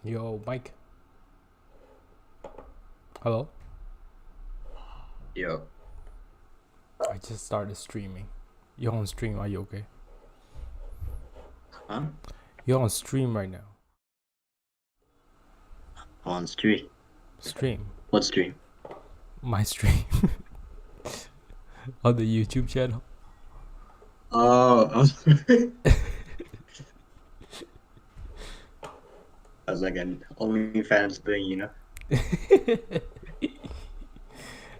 Yo, Mike. Hello? Yo, I just started streaming. You're on stream, are you okay? huh? You're on stream right now. On stream. Stream. What stream? My stream. On the YouTube channel. Oh, I was like an OnlyFans thing.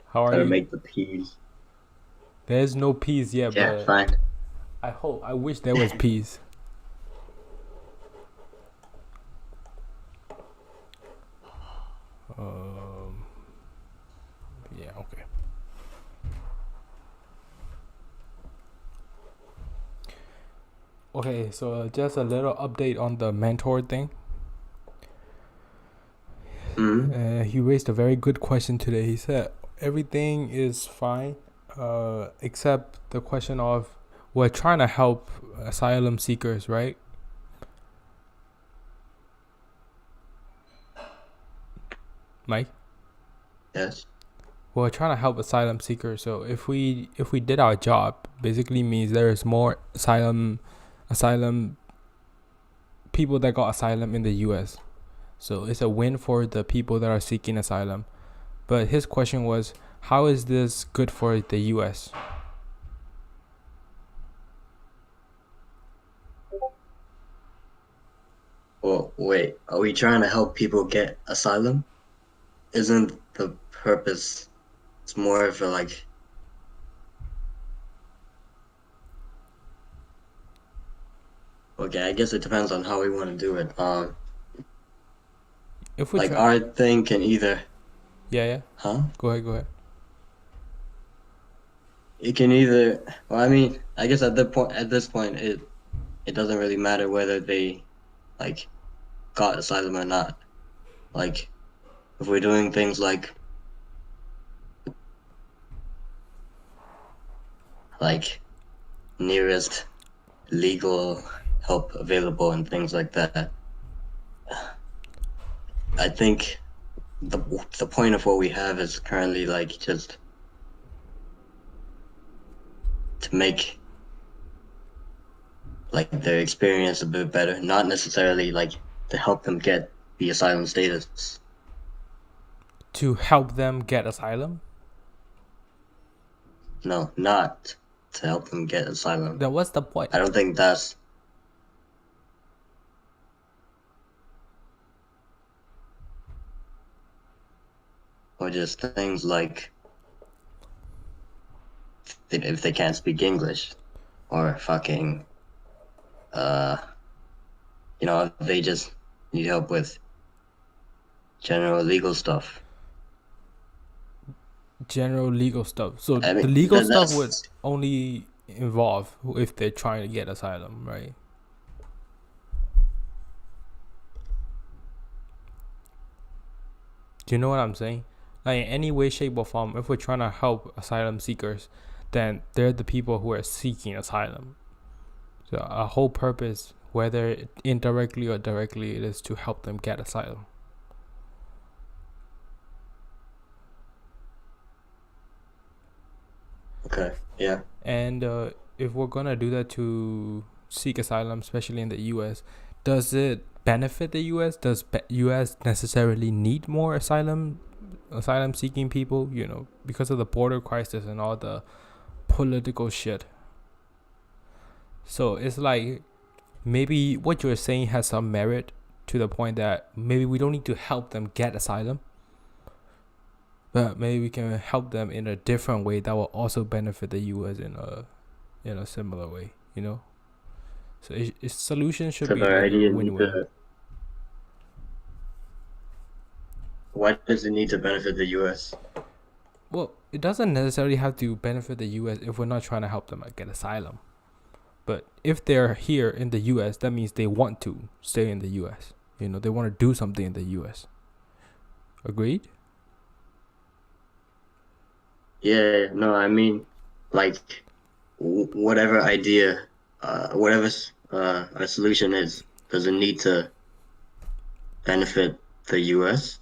How are Gotta you? make the peas. There's no peas yet, Yeah, but fine. I wish there was peas. Um, yeah, okay. Okay, so just a little update on the mentor thing. Hmm. He raised a very good question today. He said everything is fine, except the question of we're trying to help asylum seekers, right? Mike, Yes. we're trying to help asylum seekers. So if we did our job, basically means there is more asylum people that got asylum in the U.S. So it's a win for the people that are seeking asylum. But his question was, how is this good for the U.S.? Well, wait. Are we trying to help people get asylum? Isn't the purpose? It's more of a like. Okay, I guess it depends on how we want to do it. If we Like try, our thing can either, yeah, huh? go ahead. It can either. Well, I mean, I guess at this point, it doesn't really matter whether they like got asylum or not. Like if we're doing things like nearest legal help available and things like that, I think the point of what we have is currently like just to make like their experience a bit better, not necessarily like to help them get the asylum status. To help them get asylum. No, not to help them get asylum. Then what's the I point? don't think that's or just things like if they can't speak English or fucking uh they just need help with general legal stuff. General legal stuff. So I the mean legal stuff would that's only involve if they're trying to get asylum, right? Do you know what I'm saying? Like in any way, shape, or form, if we're trying to help asylum seekers, then they're the people who are seeking asylum. So our whole purpose, whether indirectly or directly, it is to help them get asylum. okay. Yeah. And if we're gonna do that to seek asylum, especially in the U.S., does it benefit the U.S.? Does U.S. necessarily need more asylum seeking people? Because of the border crisis and all the political shit. So it's like maybe what you're saying has some merit to the point that maybe we don't need to help them get asylum, but maybe we can help them in a different way that will also benefit the U.S. in a similar way. So its solution should So be the like a idea need win-win. to why does it need to benefit the US? Well, it doesn't necessarily have to benefit the U.S. if we're not trying to help them get asylum. But if they're here in the U.S., that means they want to stay in the U.S. They want to do something in the U.S. Agreed? Yeah, no, I mean like whatever idea whatever a solution is doesn't need to benefit the U.S.?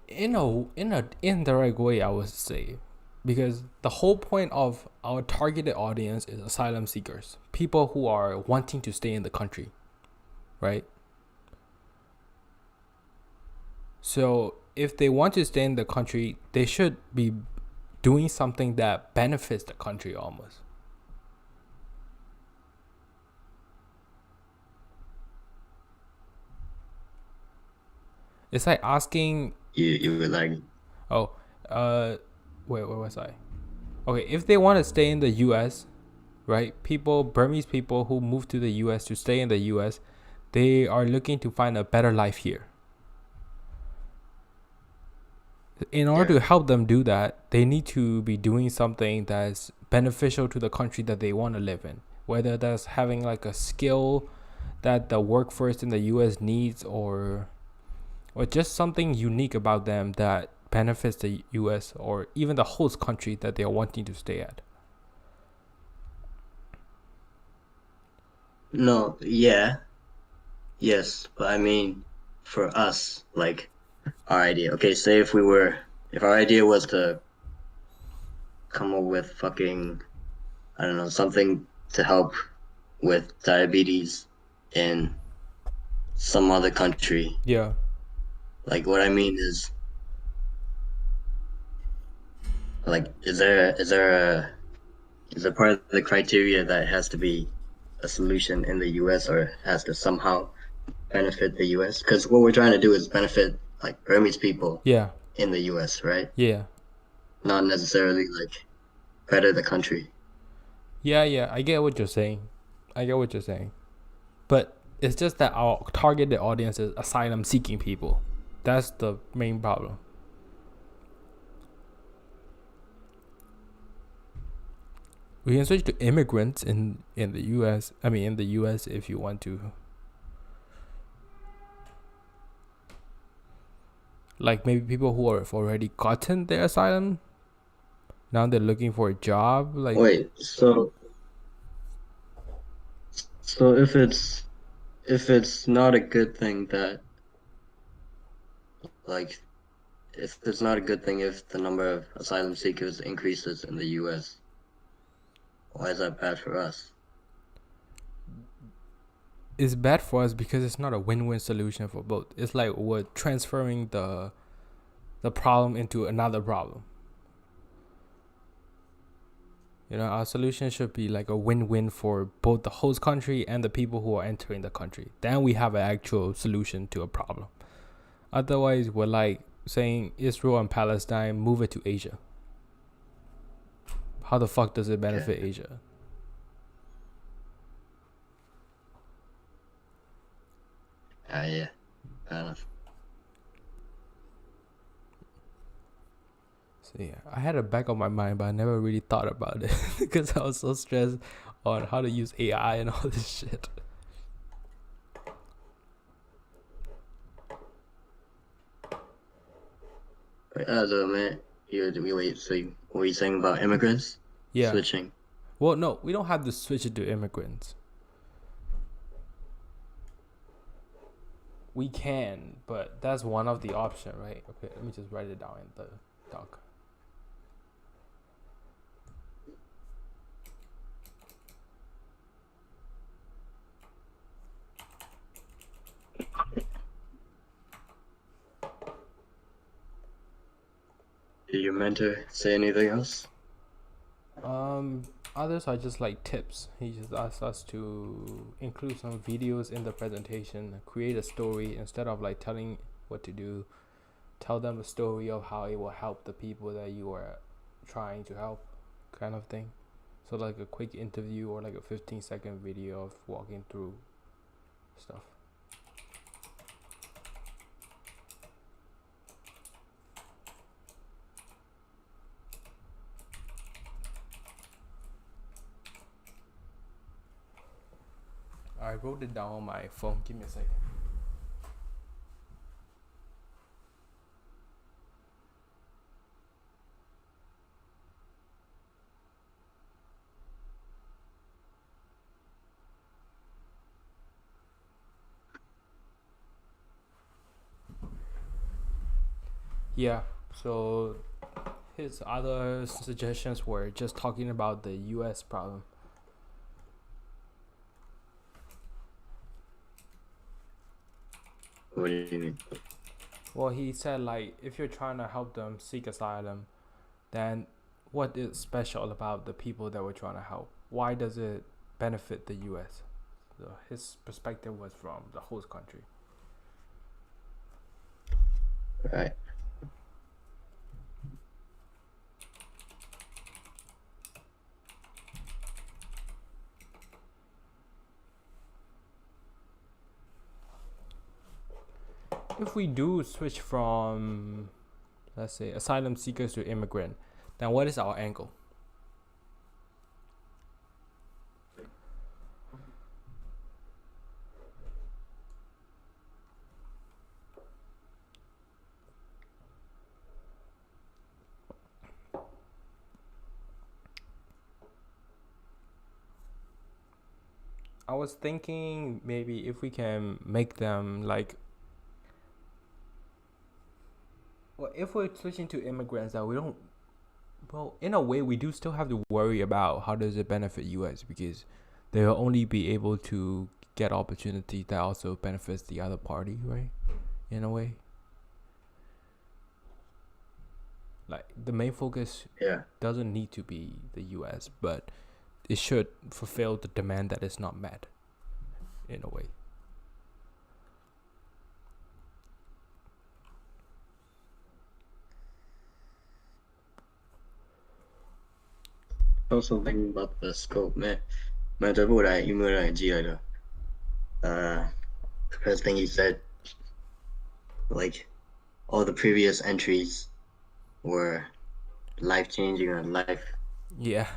In a indirect way, I would say, because the whole point of our targeted audience is asylum seekers, people who are wanting to stay in the country, right? So if they want to stay in the country, they should be doing something that benefits the country almost. It's like asking, You would like, oh, uh, wait, where was I? Okay, if they want to stay in the U.S., right? Burmese people who move to the U.S. to stay in the U.S., they are looking to find a better life here. In order yeah. to help them do that, they need to be doing something that's beneficial to the country that they want to live in. Whether that's having like a skill that the workforce in the U.S. needs, or just something unique about them that benefits the U.S. or even the host country that they are wanting to stay at. No, yeah, yes, but I mean, for us, like our idea. Okay, say if our idea was to come up with fucking, I don't know, something to help with diabetes in some other country. Yeah. Like what I mean is, like, is there part of the criteria that has to be a solution in the U.S. or has to somehow benefit the U.S.? Because what we're trying to do is benefit like Burmese people Yeah. in the U.S., right? Yeah. Not necessarily like better the country. Yeah. I get what you're saying. But it's just that our targeted audience is asylum seeking people. That's the main problem. We can switch to immigrants in the US. I mean, in the US, if you want to. Like maybe people who have already gotten their asylum. Now they're looking for a job. Like, Wait, so if it's not a good thing that like if it's not a good thing if the number of asylum seekers increases in the U.S., why is that bad for us? it's bad for us because it's not a win-win solution for both. It's like we're transferring the problem into another problem. You know, our solution should be like a win-win for both the host country and the people who are entering the country. Then we have an actual solution to a problem. Otherwise, we're like saying Israel and Palestine, move it to Asia. How the fuck does it benefit Okay. Asia? Yeah, fair enough. So yeah, I had it back on my mind, but I never really thought about it because I was so stressed on how to use AI and all this shit. Wait, so man, wait, so what were you saying about immigrants Yeah. switching? Well, no, we don't have to switch it to immigrants. We can, but that's one of the option, right? Okay, let me just write it down in the doc. Did your mentor say anything else? Others are just like tips. He just asked us to include some videos in the presentation, create a story instead of like telling what to do. Tell them a story of how it will help the people that you are trying to help, kind of thing. So like a quick interview or like a 15-second video of walking through stuff. I wrote it down on my phone. Give me a second. Yeah. So his other suggestions were just talking about the U.S. problem. What do you mean? Well, he said like if you're trying to help them seek asylum, then what is special about the people that we're trying to help? Why does it benefit the U.S.? So his perspective was from the host country. Right. If we do switch from, let's say, asylum seekers to immigrant, then what is our angle? I was thinking maybe if we can make them like, well, if we're switching to immigrants, that we don't. Well, in a way, we do still have to worry about how does it benefit U.S. because they'll only be able to get opportunity that also benefits the other party, right? In a way, like the main focus Yeah. doesn't need to be the U.S., but it should fulfill the demand that is not met. In a way. Also thinking about the scope, man. Man, I would I email G first thing he said, like all the previous entries were life changing or life Yeah.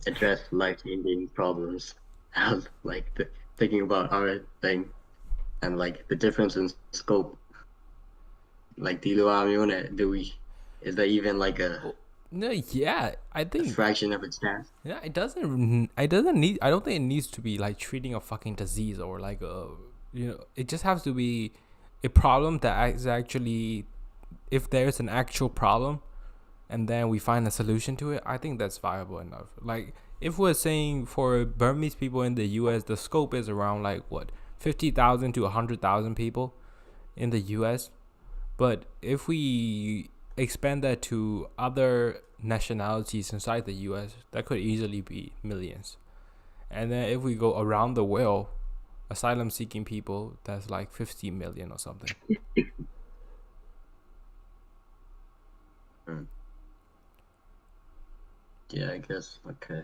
address life changing problems. I was like thinking about our thing and like the difference in scope. Like do we is that even like Oh, no, yeah, I a think fraction of its chance? yeah, it doesn't. It doesn't need. I don't think it needs to be like treating a fucking disease or like a. It just has to be a problem that is actually, if there's an actual problem, and then we find a solution to it. I think that's viable enough. Like if we're saying for Burmese people in the U.S., the scope is around like what 50,000 to 100,000 people in the U.S. But if we expand that to other nationalities inside the US, that could easily be millions. And then if we go around the world, asylum seeking people, that's like 50 million or something. Hmm. Yeah, I guess. Okay.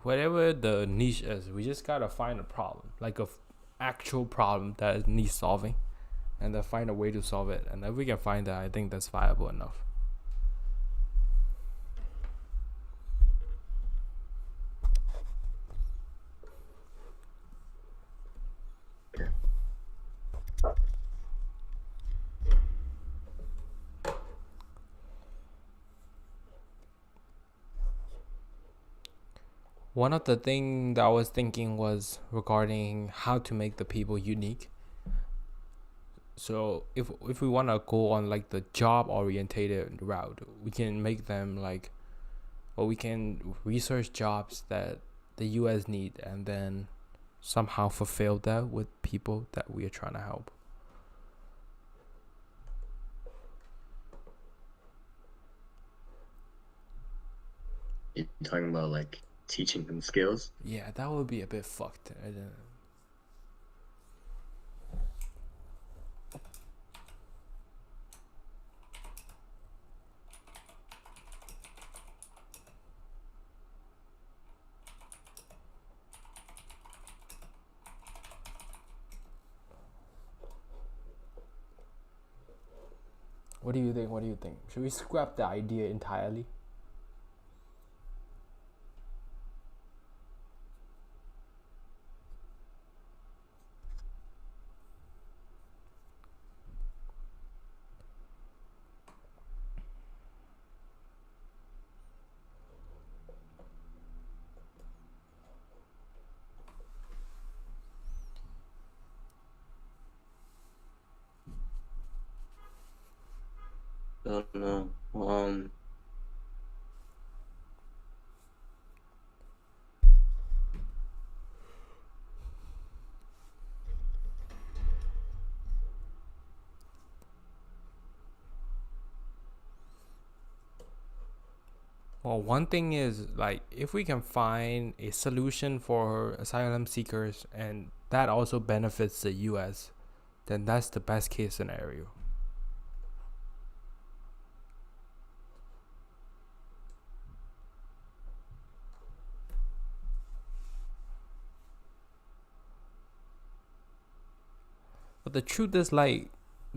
Whatever the niche is, we just gotta find a problem, like a actual problem that needs solving, and then find a way to solve it. And if we can find that, I think that's viable enough. Okay. One of the things that I was thinking was regarding how to make the people unique. So if we want to go on like the job orientated route, we can make them like, or we can research jobs that the US need and then somehow fulfill that with people that we are trying to help. You're talking about like teaching them skills. Yeah, that would be a bit fucked. What do you think? What do you think? Should we scrap the idea entirely? don't know. Well, one thing is like if we can find a solution for asylum seekers and that also benefits the US, then that's the best case scenario. But the truth is like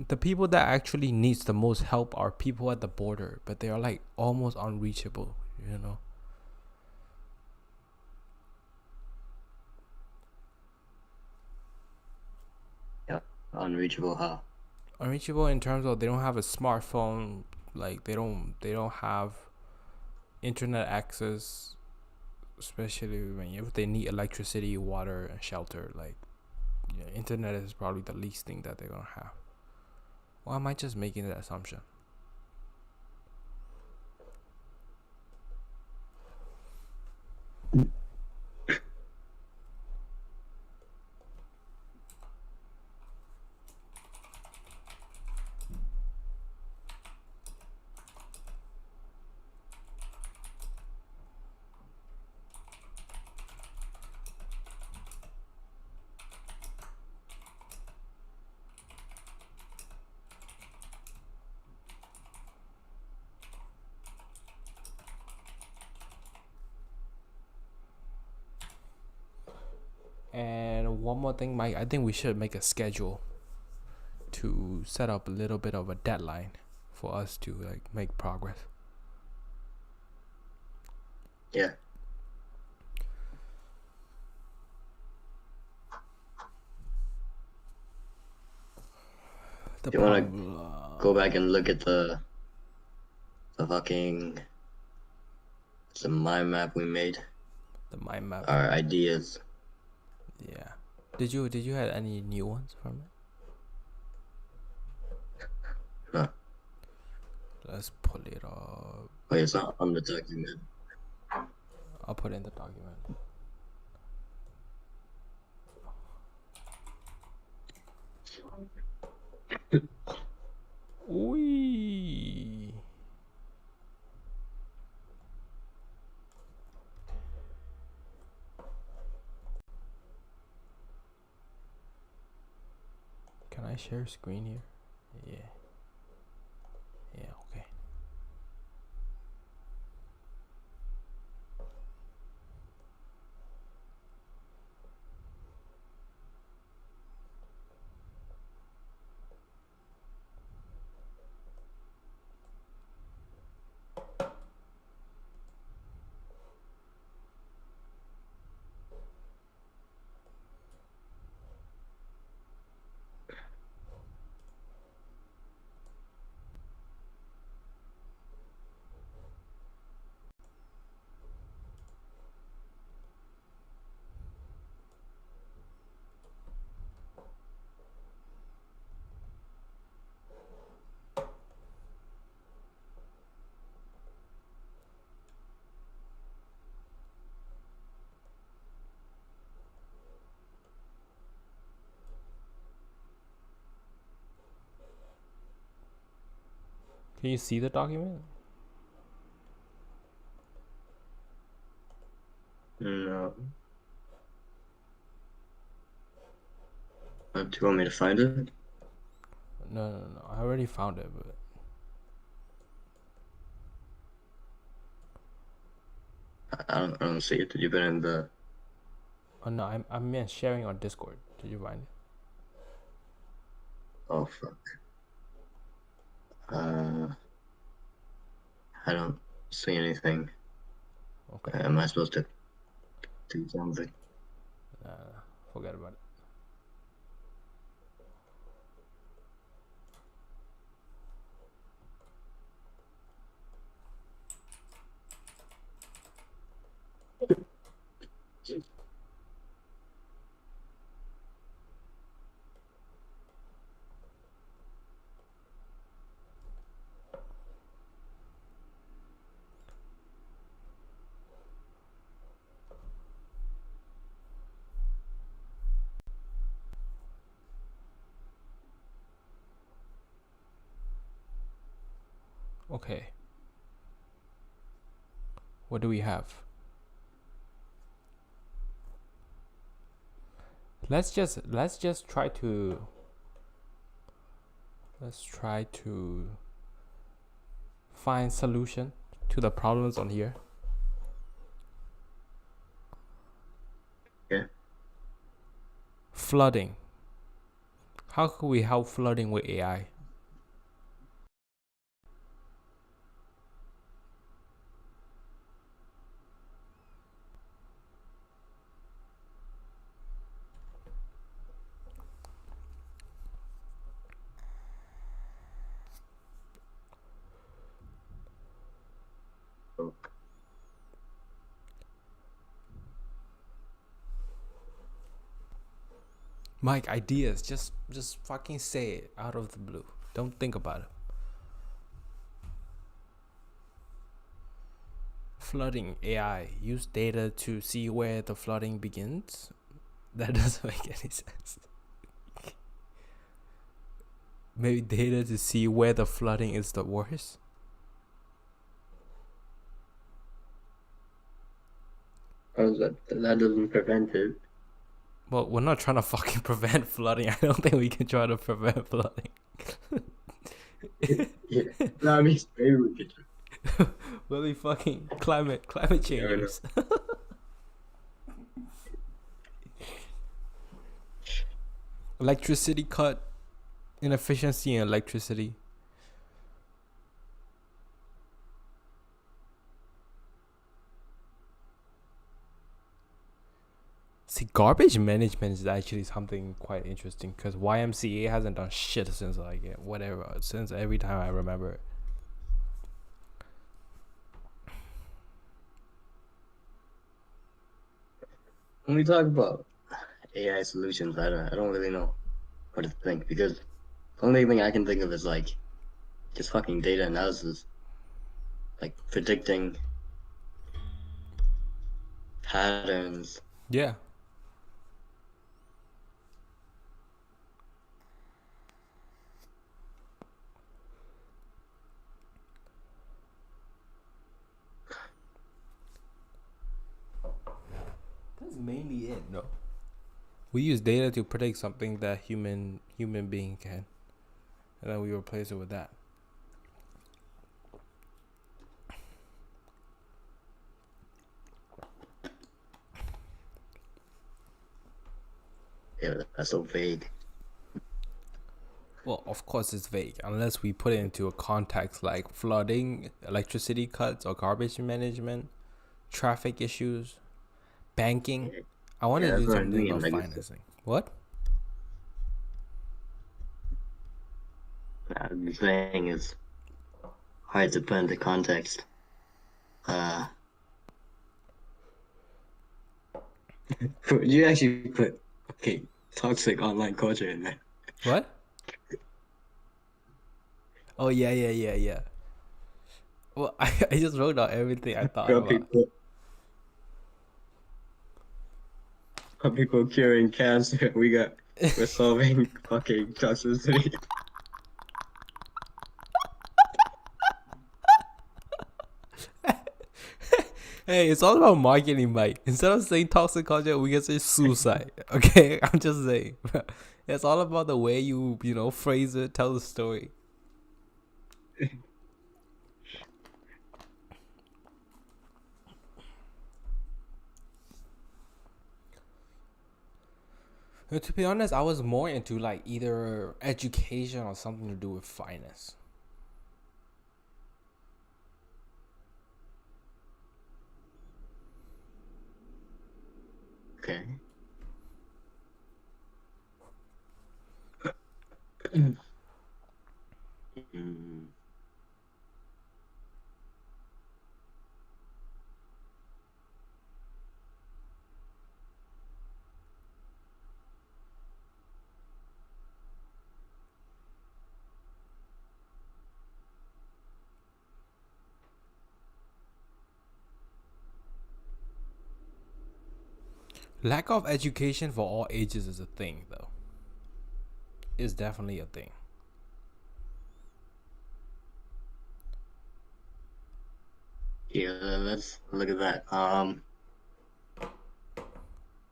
the people that actually needs the most help are people at the border, but they are like almost unreachable, you know. Yeah, unreachable how? Unreachable in terms of they don't have a smartphone, like they don't have internet access, especially when if they need electricity, water, and shelter. Like yeah, internet is probably the least thing that they're gonna have. Or am I just making that assumption? And one more thing, Mike, I think we should make a schedule to set up a little bit of a deadline for us to like make progress. Yeah. The Do you want to go back and look at the fucking the mind map we made? the mind map. Our ideas. Yeah. Did you have any new ones from it? No. Let's pull it up. Wait, it's not on the document. I'll put it in the document. Ooh. Can I share screen here? Yeah. Yeah, okay. Can you see the document? No. Do you want me to find it? No. I already found it, but I don't see it. Did you put it in the? oh no, I'm meant sharing on Discord. Did you find it? Oh fuck. I don't see anything. Okay. Am I supposed to do something? Forget about it. Okay. What do we have? Let's just try to find solution to the problems on here. Yeah. Flooding. How could we help flooding with AI? Mike, ideas. Just fucking say it out of the blue. Don't think about it. Flooding AI. Use data to see where the flooding begins. That doesn't make any sense. Maybe data to see where the flooding is the worst. Oh, that doesn't prevent it. Well, we're not trying to fucking prevent flooding. I don't think we can try to prevent flooding. Yeah. No, I mean, maybe we could. Really fucking climate changes. Electricity cut, inefficiency in electricity. See, garbage management is actually something quite interesting because YMCA hasn't done shit since since every time I remember it. When we talk about AI solutions, I don't really know what to think, because the only thing I can think of is like just fucking data analysis, like predicting patterns. Yeah. That's mainly it, no? We use data to predict something that human being can, and then we replace it with that. Yeah, that's so vague. Well, of course it's vague unless we put it into a context like flooding, electricity cuts, or garbage management, traffic issues, banking. I want Yeah, to that's do what I something mean. about Like, financing. What? I'm saying is hard to put into context. You actually put toxic online culture in there. What? Oh yeah. Well, I just wrote out everything I thought Got about. people curing cancer. We're solving fucking toxicity. Hey, it's all about marketing, Mike. Instead of saying toxic culture, we can say suicide. Okay, I'm just saying. It's all about the way you phrase it, tell the story. To be honest, I was more into like either education or something to do with finance. Okay. Mm. Lack of education for all ages is a thing, though. It's definitely a thing. Yeah, let's look at that.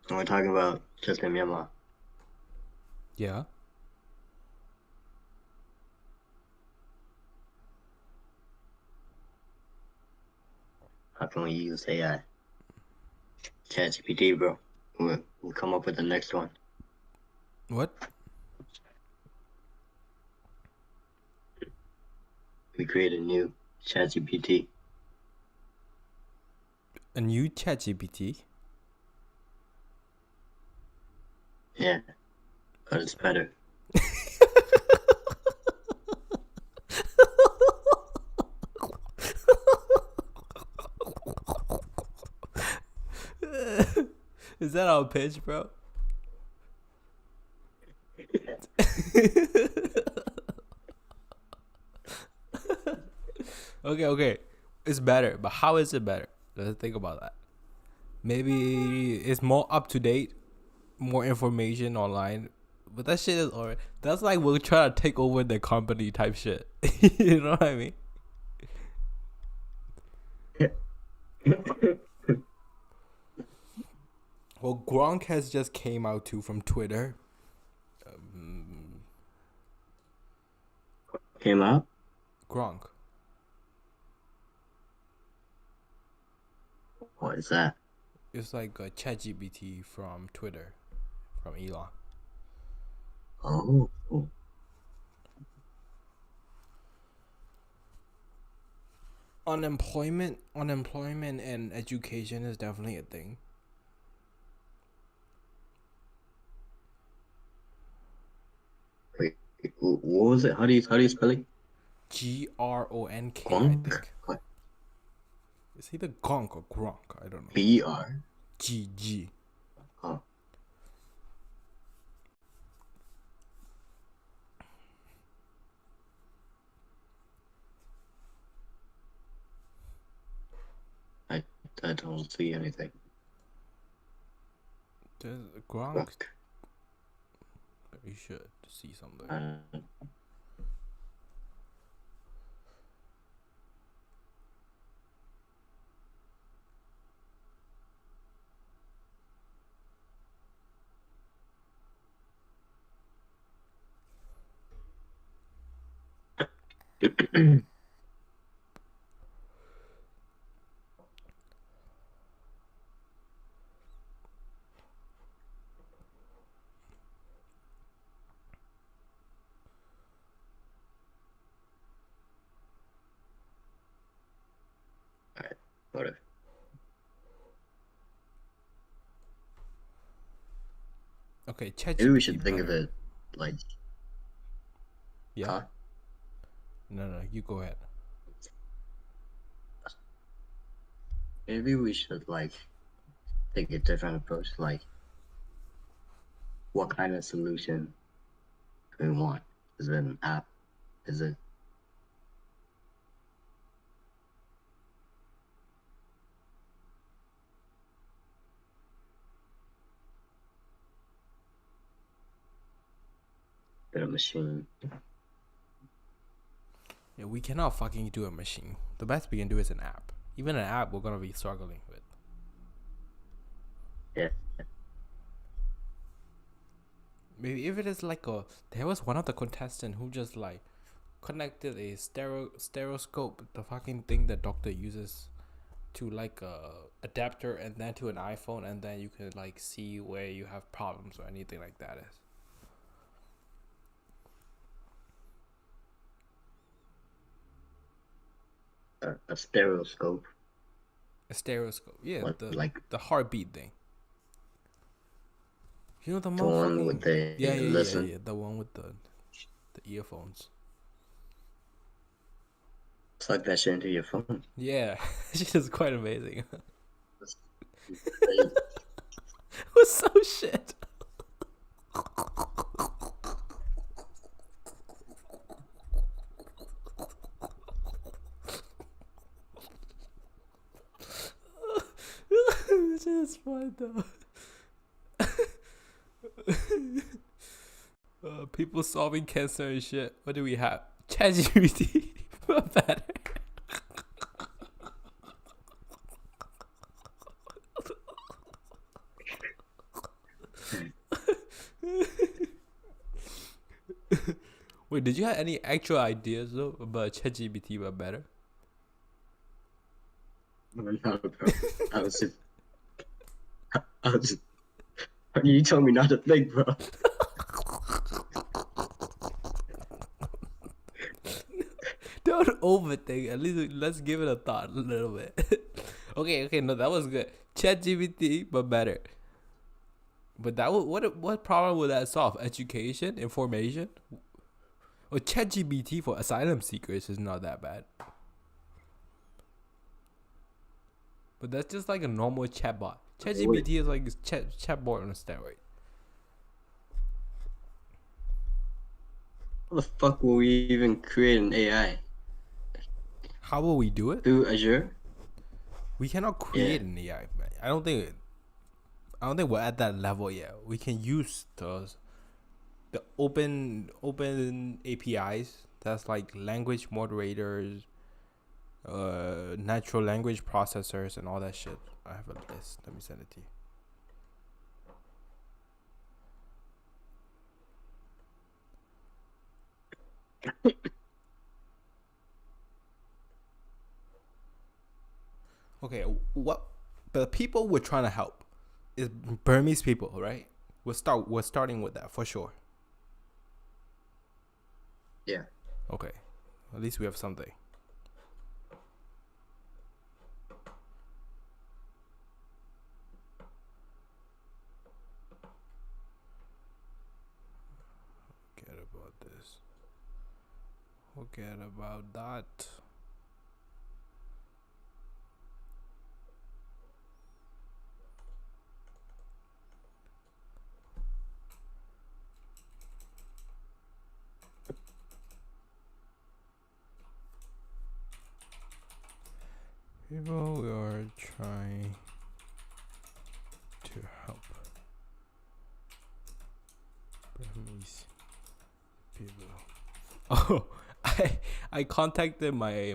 We're talking about just in Myanmar. Yeah. How can we use AI? ChatGPT, bro. We'll come up with the next one. What? We create a new ChatGPT. A new ChatGPT? Yeah, but it's better. Is that our pitch, bro? Okay. It's better, but how is it better? Let's think about that. Maybe it's more up to date, more information online. But that shit is alright. That's like we're trying to take over the company type shit. You know what I mean? Well, Gronk has just came out too from Twitter. Came out? Gronk. What is that? It's like a ChatGPT from Twitter, from Elon. Oh. Unemployment and education is definitely a thing. Wait, what was it? How do you spell it? Gronk, I Gronk? think. What? It's either Gronk or Gronk. I don't know. BR? GG. Oh. I don't see anything. There's Gronk. Gronk. You should see something. Alright, whatever. Okay, ChatGPT. Maybe we should think of it like. Yeah. Huh? No, you go ahead. Maybe we should like take a different approach. Like, what kind of solution do we want? Is it an app? Is it? A machine? Yeah, we cannot fucking do a machine. The best we can do is an app. Even an app, we're gonna be struggling with. Yeah. Maybe if it is like there was one of the contestants who just like connected a stereoscope, the fucking thing that doctor uses, to like a adapter and then to an iPhone, and then you can like see where you have problems or anything like that is. A stereoscope. A stereoscope, yeah, What, like the heartbeat thing. You know the the one motherfucking with the listen? yeah, the one with the earphones. Plug that shit into your phone. Yeah, she's just quite amazing. Great. What's so shit? It's just fun though. People solving cancer and shit. What do we have? ChatGPT. What better? Wait, did you have any actual ideas though about ChatGPT but better? No, bro. I was just, I was just, you told me not to think, bro. Don't overthink. At least let's give it a thought a little bit. Okay, no, that was good. ChatGPT but better. But that would, what problem would that solve? Education, information. Well, ChatGPT for asylum seekers is not that bad. But that's just like a normal chatbot. ChatGPT is like a chatbot on a steroid. How the fuck will we even create an AI? How will we do it? Through Azure? We cannot create an AI. Man. I don't think we're at that level yet. We can use the open APIs. That's like language moderators, natural language processors, and all that shit. I have a list. Let me send it to you. Okay, what the people we're trying to help is Burmese people, right? We're starting with that for sure. Yeah. Okay, at least we have something. Forget about this. Forget about that. People we are trying to help. Burmese people. Oh, I contacted my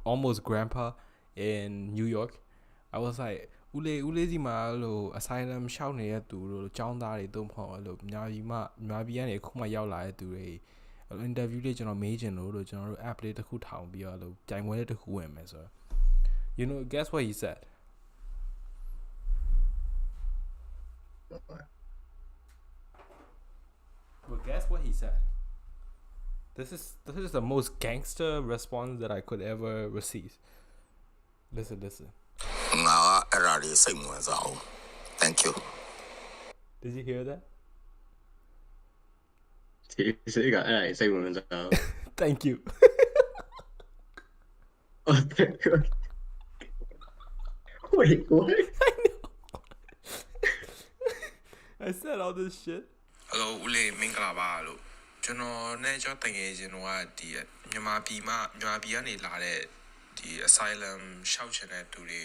almost grandpa in New York. I was like, ule gì mà lo asylum ရှောက်နေတဲ့သူလို့ចောင်းသားတွေတုံးဖော်လို့မြန်မာပြည်ကနေခုမှရောက်လာတဲ့သူတွေ interview လေးကျွန်တော်မေးချင်လို့ကျွန်တော်တို့ app လေးတစ်ခုထောင်ပြီးတော့လို့ကြိုင်ပွဲလေးတစ်ခုဝင်မယ်ဆိုတော့ you know guess what he said? Well, guess what he said? This is the most gangster response that I could ever receive. Listen. Thank you. Did you hear that? Say women's out. Thank you. Oh, thank you. Wait, what? I know. I said all this shit. Hello, ule မင်္ဂလာပါလို့ကျွန်တော်နဲ့ကျွန်တော်တကယ်ချင်းတော့ဒီမြန်မာပြည်ကနေလာတဲ့ဒီ asylum ရှောက်ချင်တဲ့သူတွေ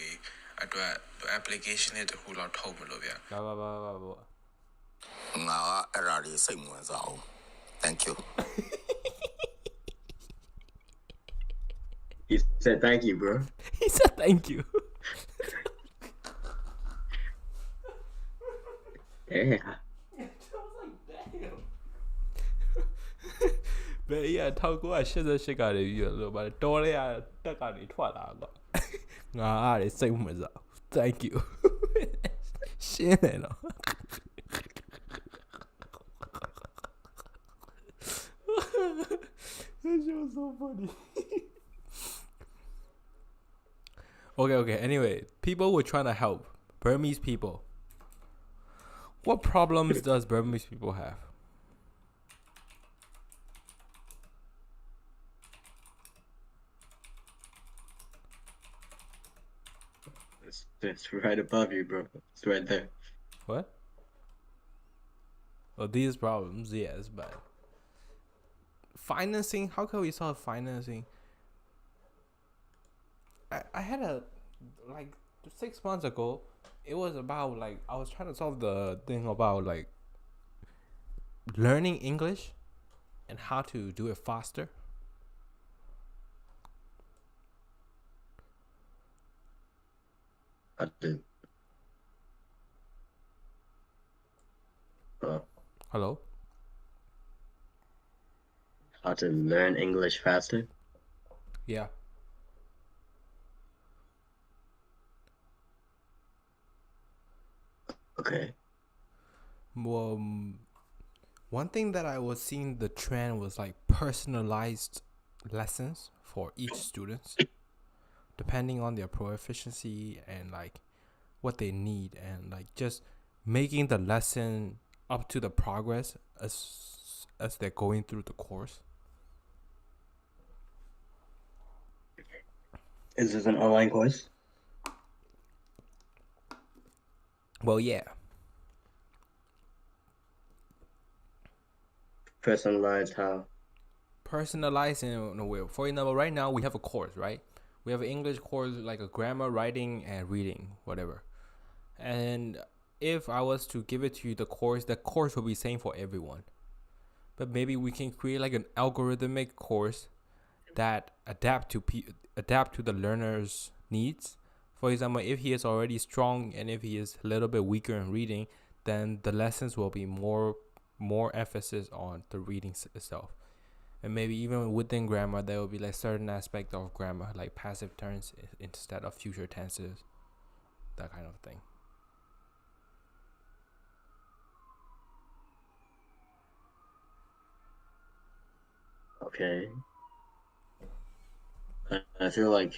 အတွက် application တွေတခုလောက်ထုတ်မလို့ဗျာ။ငါအဲ့ဒါလေးစိတ်ဝင်စားအောင် Thank you. He said thank you, bro. He said thank you. Yeah. But yeah, 1988ကနေပြီးတော့ဗါတော်လေးရတက်ကနေထွက်လာတော့ငါအားစိတ်ဝင်စား Thank you. ရှင်းတယ်နော် That shit was so funny. Okay. Anyway, people were trying to help Burmese people. What problems does Burmese people have? It's right above you, bro. It's right there. What? Well, these problems, yes, but financing. How can we solve financing? I had a like 6 months ago. It was about like I was trying to solve the thing about like learning English and how to do it faster. I did. Hello? How to learn English faster? Yeah. Okay. Well, one thing that I was seeing the trend was like personalized lessons for each student, depending on their proficiency and like what they need, and like just making the lesson up to the progress as they're going through the course. Is this an online course? Well, yeah. Personalized how? Personalized in a way. For example, right now we have a course, right? We have an English course, like a grammar, writing, and reading, whatever. And if I was to give it to you, the course will be same for everyone. But maybe we can create like an algorithmic course that adapt to the learner's needs. For example, if he is already strong and if he is a little bit weaker in reading, then the lessons will be more emphasis on the reading itself. And maybe even within grammar, there will be like certain aspect of grammar, like passive tense instead of future tenses, that kind of thing. Okay. I feel like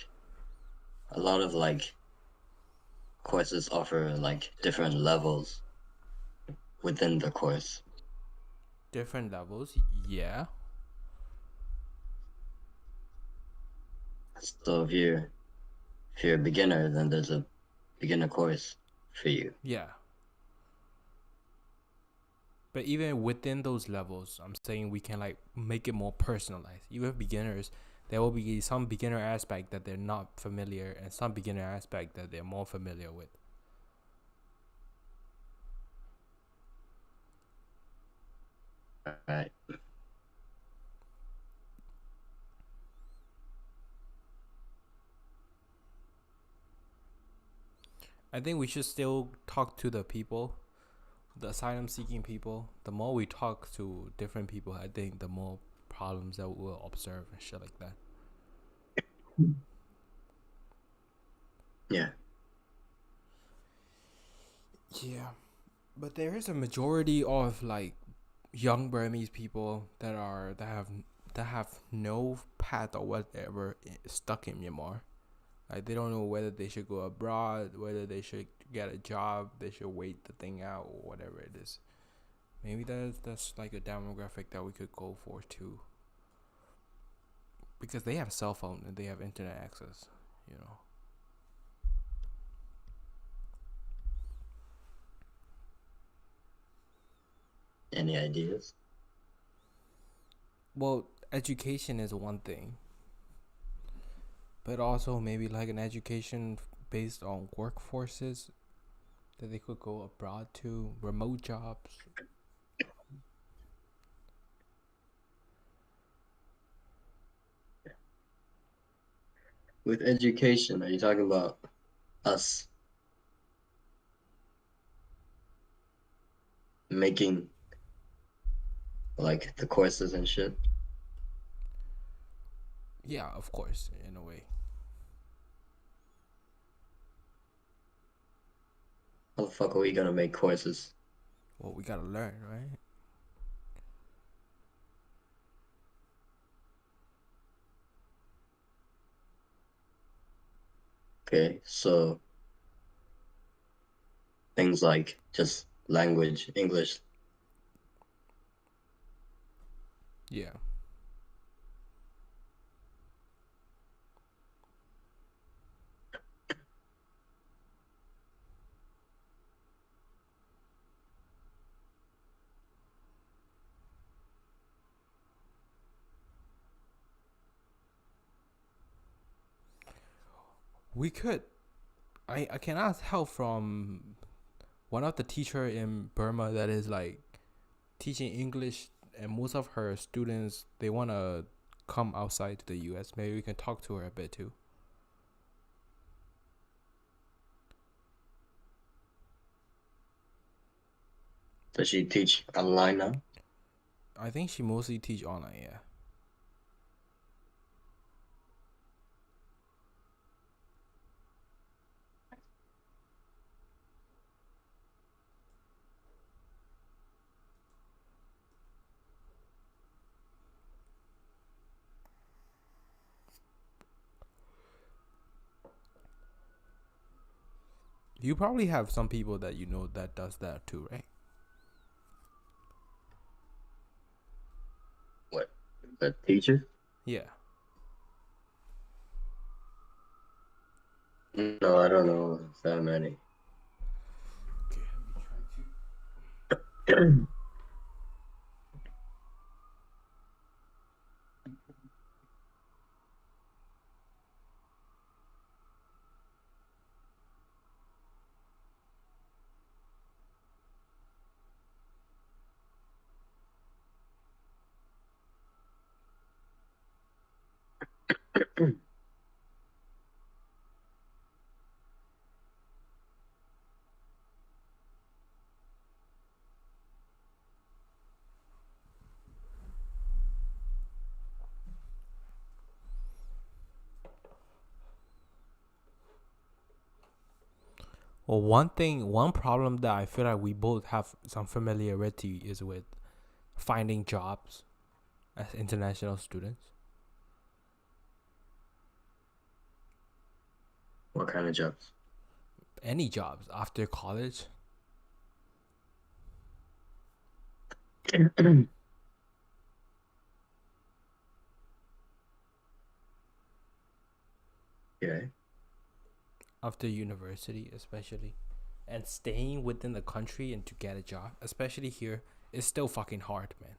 a lot of like courses offer like different levels within the course. Different levels, yeah. So if you're a beginner, then there's a beginner course for you. Yeah. But even within those levels, I'm saying we can like make it more personalized. Even with beginners, there will be some beginner aspect that they're not familiar and some beginner aspect that they're more familiar with. All right. I think we should still talk to the people, the asylum seeking people. The more we talk to different people, I think the more problems that we'll observe and shit like that. Yeah. Yeah. But there is a majority of like young Burmese people that have no path or whatever stuck in Myanmar. Like they don't know whether they should go abroad, whether they should get a job, they should wait the thing out or whatever it is. Maybe that's like a demographic that we could go for too. Because they have a cell phone and they have internet access, you know. Any ideas? Well, education is one thing, but also maybe like an education based on workforces that they could go abroad to, remote jobs. With education, are you talking about us making like the courses and shit? Yeah, of course, in a way. How the fuck are we gonna make courses? Well, we gotta learn, right? Okay, so things like just language, English. Yeah. We could. I can ask help from one of the teacher in Burma that is like teaching English, and most of her students they wanna come outside to the U.S. Maybe we can talk to her a bit too. Does she teach online now? I think she mostly teach online. Yeah. You probably have some people that you know that does that too, right? What? A teacher? Yeah. No, I don't know that many. Okay, let me try to. Well, one problem that I feel like we both have some familiarity is with finding jobs as international students. What kind of jobs? Any jobs after college. Yeah. After university, especially. And staying within the country and to get a job, especially here, is still fucking hard, man.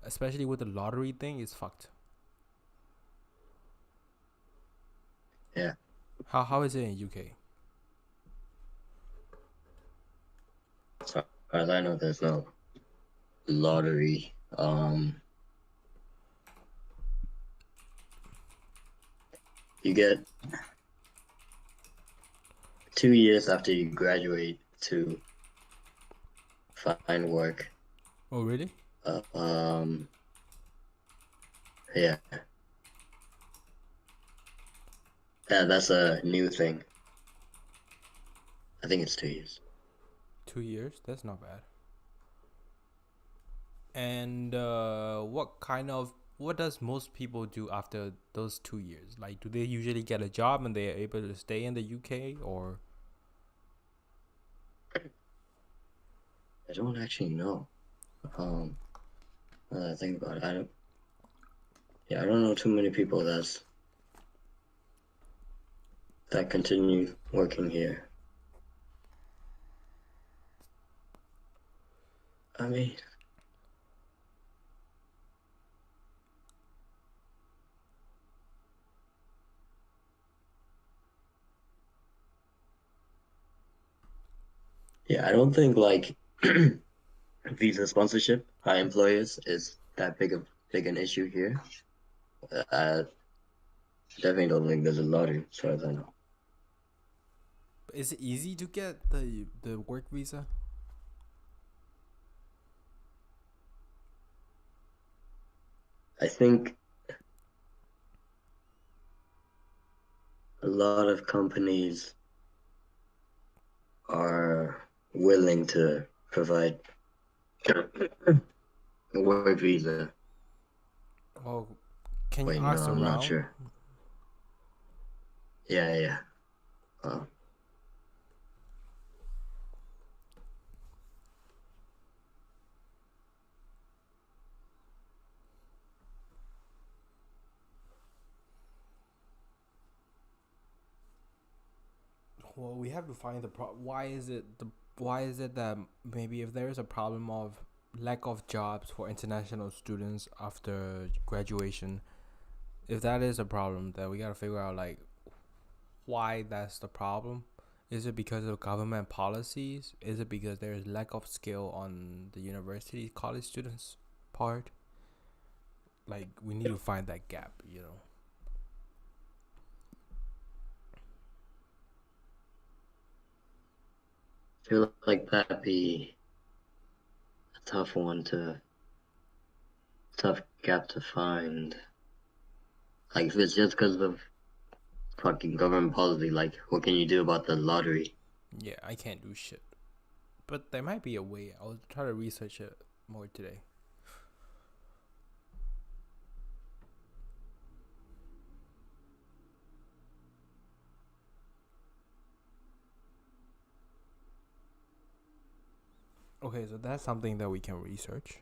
Especially with the lottery thing, it's fucked. Yeah. How is it in UK? As far as I know, there's no lottery. You get 2 years after you graduate to find work. Oh really? Yeah. Yeah, that's a new thing. I think it's 2 years. 2 years? That's not bad. And what does most people do after those 2 years? Like, do they usually get a job and they are able to stay in the UK, or? I don't actually know. Now that I think about it, I don't know too many people that continue working here. I mean, yeah, I don't think like visa sponsorship by employers is that big an issue here. I definitely don't think there's a lottery, as far as I know. Is it easy to get the work visa? I think a lot of companies are willing to provide a work visa. Well, can you Wait, no, ask I'm not around? sure. Yeah. Uh, Well, we have to find the why is it that maybe if there is a problem of lack of jobs for international students after graduation, if that is a problem, then we gotta figure out like why that's the problem. Is it because of government policies? Is it because there is lack of skill on the university college students' part? Like, we need to find that gap, you know. I feel like that'd be a tough gap to find. Like, if it's just because of fucking government policy, like, what can you do about the lottery? Yeah, I can't do shit. But there might be a way. I'll try to research it more today. Okay, so that's something that we can research.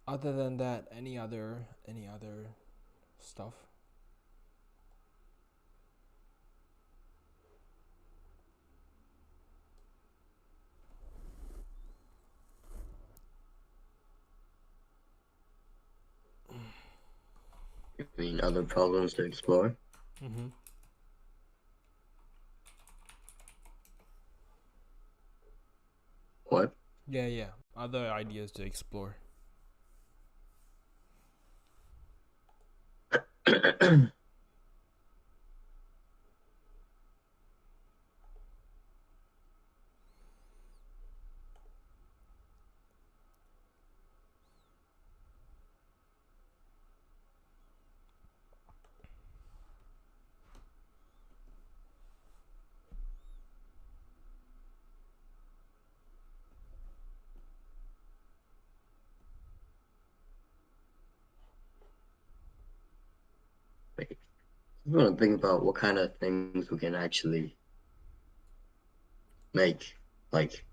Other than that, any other stuff? I mean, other problems to explore. Mm-hmm. What? Yeah. Other ideas to explore. Wait, I want to think about what kind of things we can actually make. Like,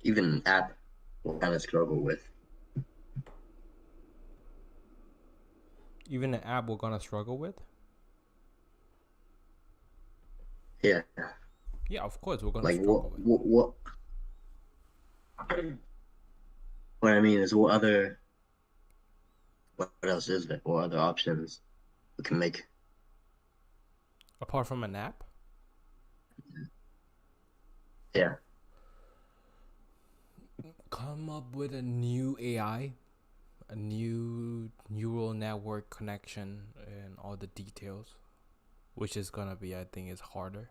even an app we'll kind of struggle with. Even an app we're gonna struggle with. Yeah. Yeah, of course we're gonna Like, struggle with. what I mean is, what else is there? What other options we can make? Apart from an app. Yeah. Come up with a new AI, a new neural network connection, and all the details, which is gonna be, I think, is harder.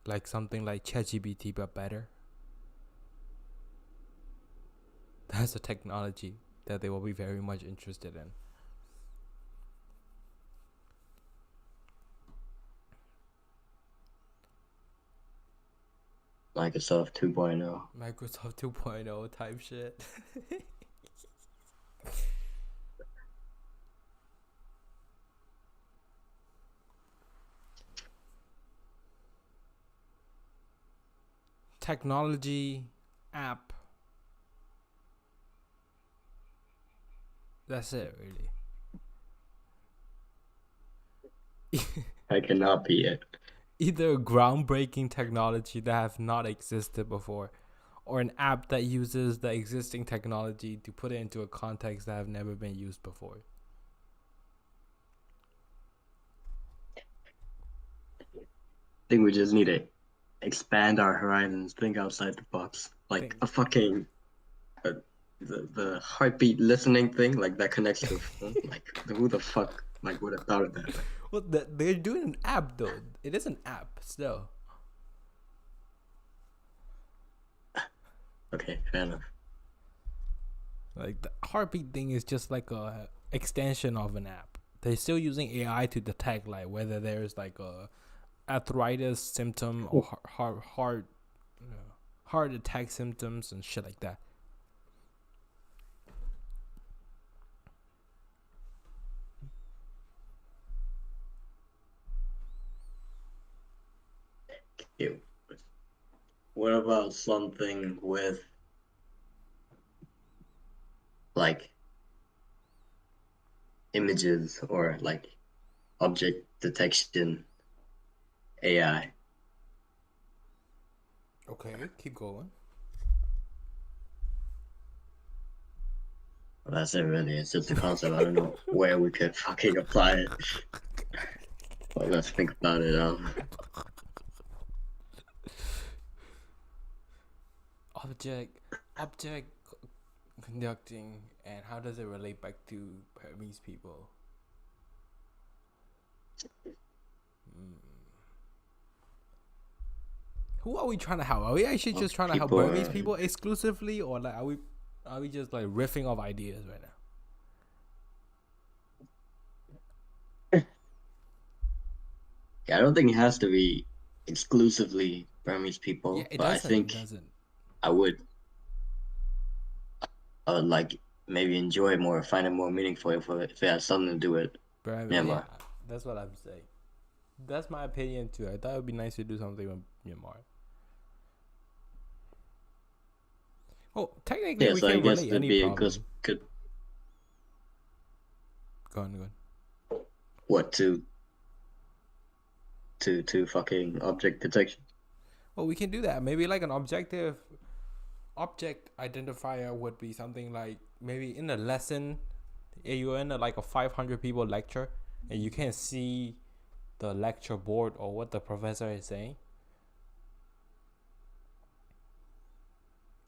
Like something like ChatGPT, but better. That's a technology that they will be very much interested in. Microsoft 2.0. Microsoft 2.0 type shit. Technology, app. That's it, really. I cannot be it. Either groundbreaking technology that have not existed before, or an app that uses the existing technology to put it into a context that have never been used before. I think we just need to expand our horizons, think outside the box. Like Think. a fucking the heartbeat listening thing, like that connects to a phone. Like who the fuck like would have thought of that? Like, Well, they're doing an app though. It is an app still. okay, fair enough. Like the heartbeat thing is just like a extension of an app. They're still using AI to detect like whether there's like a arthritis symptom or heart attack symptoms and shit like that. Ew. What about something with like images or like object detection AI? Okay, keep going. Well, that's it, really. It's just a concept. I don't know where we could fucking apply it. But let's think about it. Object conducting, and how does it relate back to Burmese people? Who are we trying to help? Are we actually just trying to help People Burmese are- people exclusively, or like are we just like riffing off ideas right now? Yeah, I don't think it has to be exclusively Burmese people, Yeah, it but I doesn't. think Doesn't. I would like maybe enjoy it more, find it more meaningful if it had something to do with Burmese. Myanmar. Yeah, that's what I'm saying. That's my opinion too. I thought it would be nice to do something with Myanmar. Oh, technically, Yeah, we so I can guess relate that'd any be a problem. good Go on. what to fucking object detection. Well, we can do that. Maybe like an object identifier would be something like maybe in a lesson, you're in like a 500 people lecture, and you can't see the lecture board or what the professor is saying.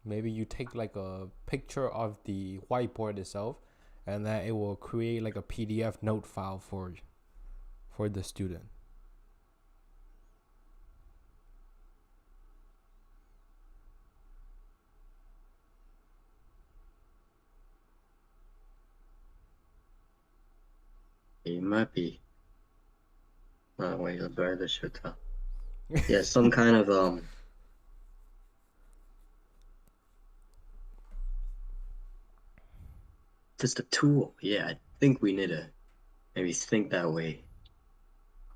Maybe you take like a picture of the whiteboard itself, and then it will create like a PDF note file for the student. It might be. Oh wait, let's write this shit down. Yeah, some kind of just a tool. Yeah, I think we need to maybe think that way.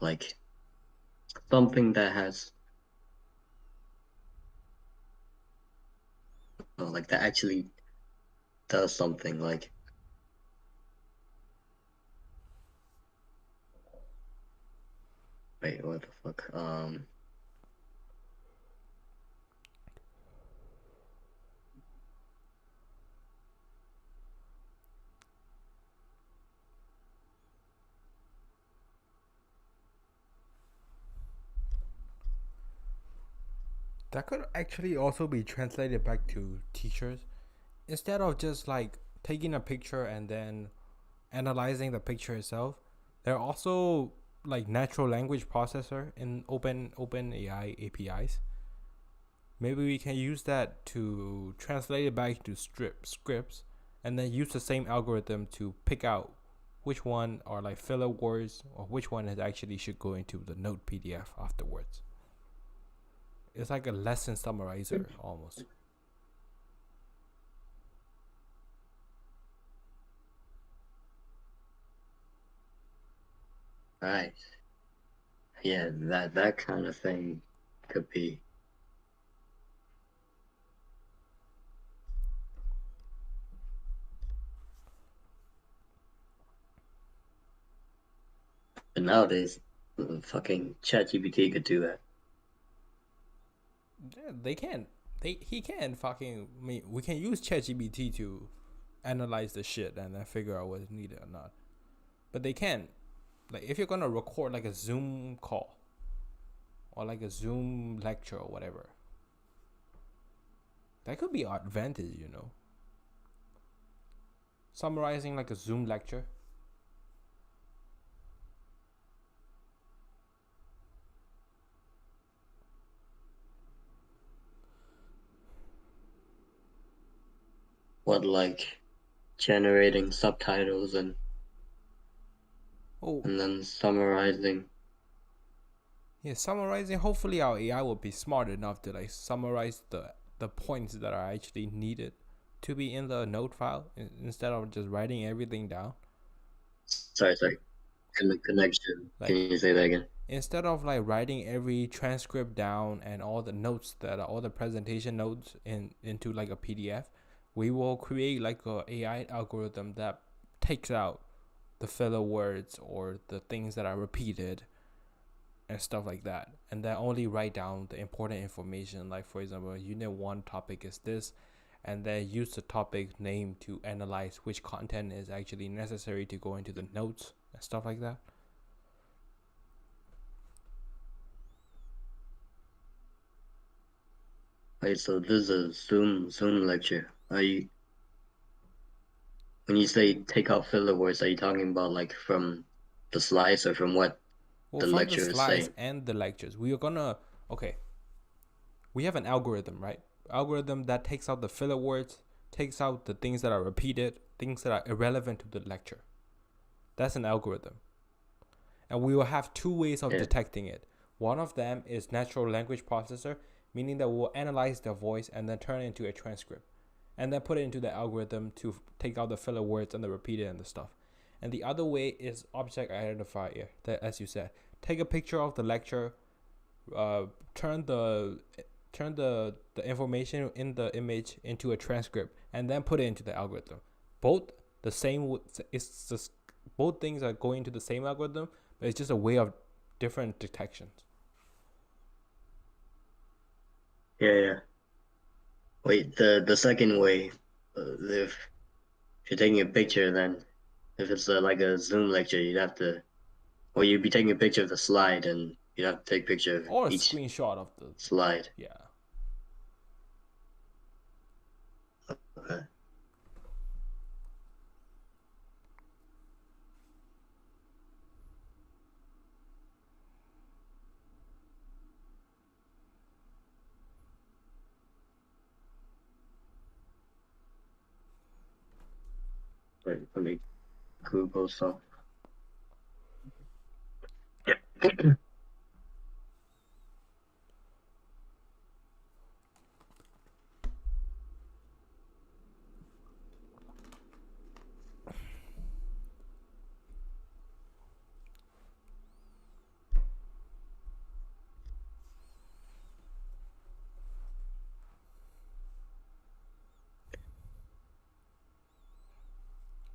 Like something that has like that actually does something. Like wait, what the fuck? That could actually also be translated back to teachers. Instead of just like taking a picture and then analyzing the picture itself, there are also like natural language processor in open AI APIs. Maybe we can use that to translate it back to scripts, and then use the same algorithm to pick out which one are like filler words or which one is actually should go into the note PDF afterwards. It's like a lesson summarizer almost. Right. Yeah, that kind of thing could be. But nowadays, fucking ChatGPT could do that. Yeah, they can. He can fucking. I mean, we can use ChatGPT to analyze the shit and then figure out what's needed or not. But they can, like, if you're gonna record like a Zoom call or like a Zoom lecture or whatever, that could be an advantage, you know. Summarizing like a Zoom lecture. What like generating subtitles and Oh, then summarizing. yeah, summarizing. Hopefully, our AI will be smart enough to like summarize the points that are actually needed to be in the note file instead of just writing everything down. Sorry. Connection. Like, Can you say that again? instead of like writing every transcript down and all the notes that are all the presentation notes into like a PDF, we will create like a AI algorithm that takes out the filler words or the things that are repeated and stuff like that, and then only write down the important information. Like, for example, unit 1 topic is this, and then use the topic name to analyze which content is actually necessary to go into the notes and stuff like that. Right, so this is a Zoom lecture. When you say take out filler words, are you talking about like from the slides or from what Well, the from the lecture is slides saying? and the lectures, we are gonna we have an algorithm, right? Algorithm that takes out the filler words, takes out the things that are repeated, things that are irrelevant to the lecture. That's an algorithm. And we will have two ways of detecting it. One of them is natural language processor, meaning that we'll analyze the voice and then turn it into a transcript, and then put it into the algorithm to take out the filler words and the repeated and the stuff. And the other way is object identifier, that, as you said, take a picture of the lecture, turn the information in the image into a transcript, and then put it into the algorithm. Both the same. It's just both things are going to the same algorithm, but it's just a way of different detections. Yeah. Wait, the second way, if you're taking a picture, then if it's like a Zoom lecture, you'd be taking a picture of the slide, and you'd have to take a picture of Or a each screenshot of the slide. Yeah. Okay. Wait, let me Google some.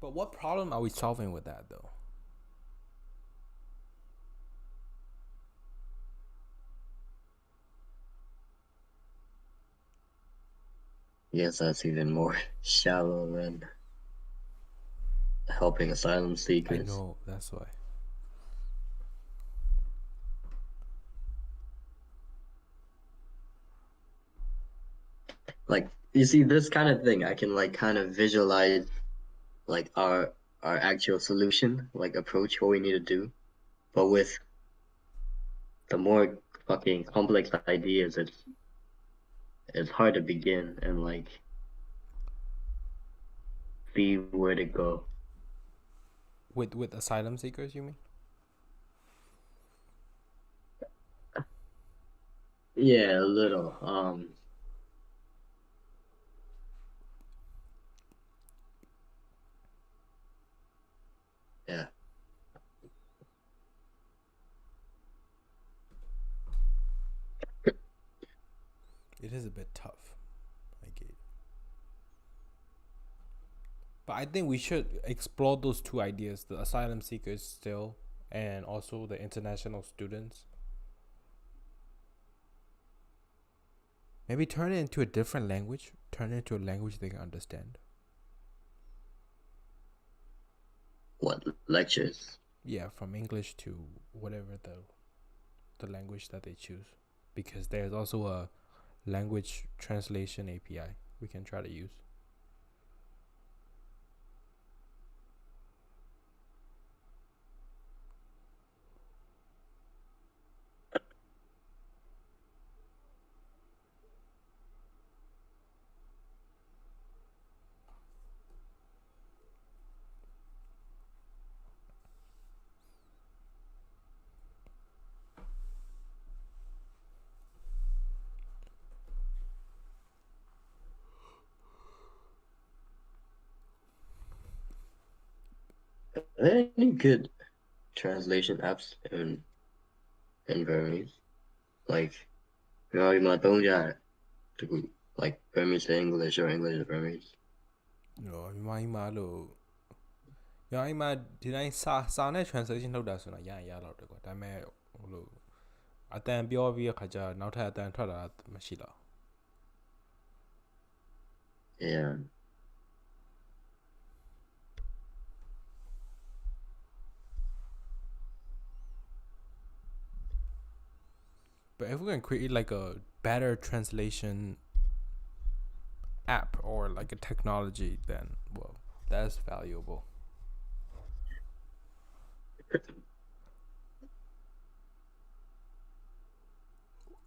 But what problem are we solving with that, though? Yes, that's even more shallow than helping asylum seekers. I know, that's why. Like, you see, this kind of thing, I can like kind of visualize like our actual solution, like approach, what we need to do. But with the more fucking complex ideas, it's hard to begin and like see where to go. With asylum seekers, you mean? Yeah, a little. Yeah. It is a bit tough. I get it. But I think we should explore those two ideas, the asylum seekers still, and also the international students. Maybe turn it into a different language. Turn it into a language they can understand. What lectures? Yeah, from English to whatever the language that they choose. Because there's also a language translation API we can try to use. Are there any good translation apps in Burmese? Like, my to like Burmese to English or English to Burmese. No, ဒီမှာဒီတိုင်းစာနဲ့ translation လုပ်တာဆိုတော့ရရင်ရတော့တယ်ကွာဒါပေမဲ့ဟိုလိုအတန်ပြောပြီးခါကျနောက်ထပ်အတန်ထွက်လာတာမရှိတော့ Yeah. But if we can create like a better translation app or like a technology, then well, that's valuable.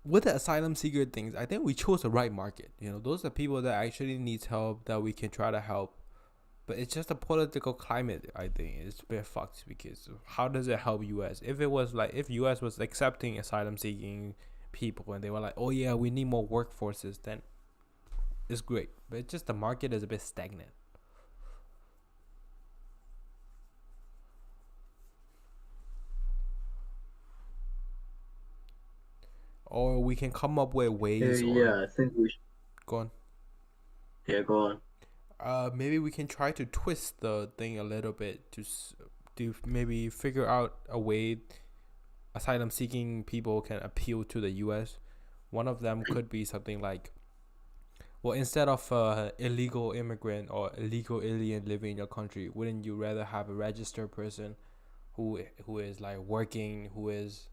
With the asylum seeker things, I think we chose the right market. You know, those are people that actually needs help that we can try to help. But it's just a political climate. I think it's a bit fucked because how does it help U.S. If it was like if U.S. was accepting asylum seeking people and they were like, oh yeah, we need more workforces, then it's great. But it's just the market is a bit stagnant. Or we can come up with ways or Yeah, I think we should. go on. Yeah, go on. Maybe we can try to twist the thing a little bit to maybe figure out a way asylum seeking people can appeal to the US. One of them could be something like, well, instead of illegal immigrant or illegal alien living in your country, wouldn't you rather have a registered person who is like working, who is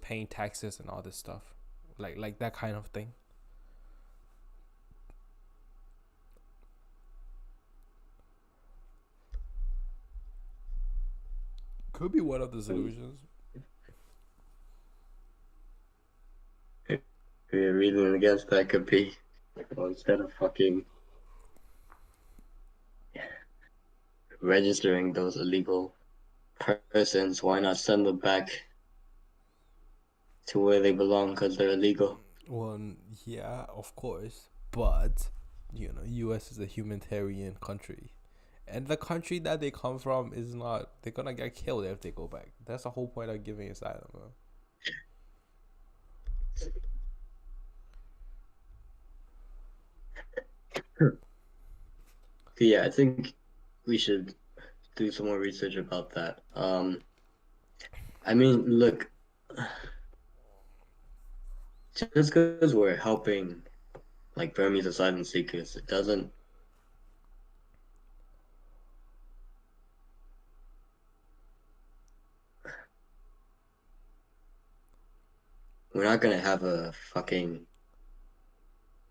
paying taxes and all this stuff, like that kind of thing? Could be one of the solutions. If you're reading against that could be, well, instead of fucking registering those illegal persons, why not send them back to where they belong because they're illegal? Well, yeah, of course, but you know, U.S. is a humanitarian country, and the country that they come from is not. They're gonna get killed if they go back. That's the whole point of giving asylum. Bro. Yeah, I think we should do some more research about that. I mean, look, just because we're helping like Burmese asylum seekers, it doesn't. We're not gonna have a fucking.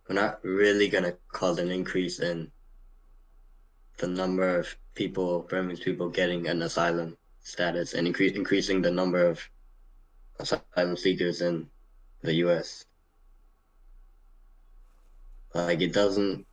We're not really gonna cause an increase in the number of people, Burmese people, getting an asylum status, and increasing the number of asylum seekers in the U.S. Like it doesn't.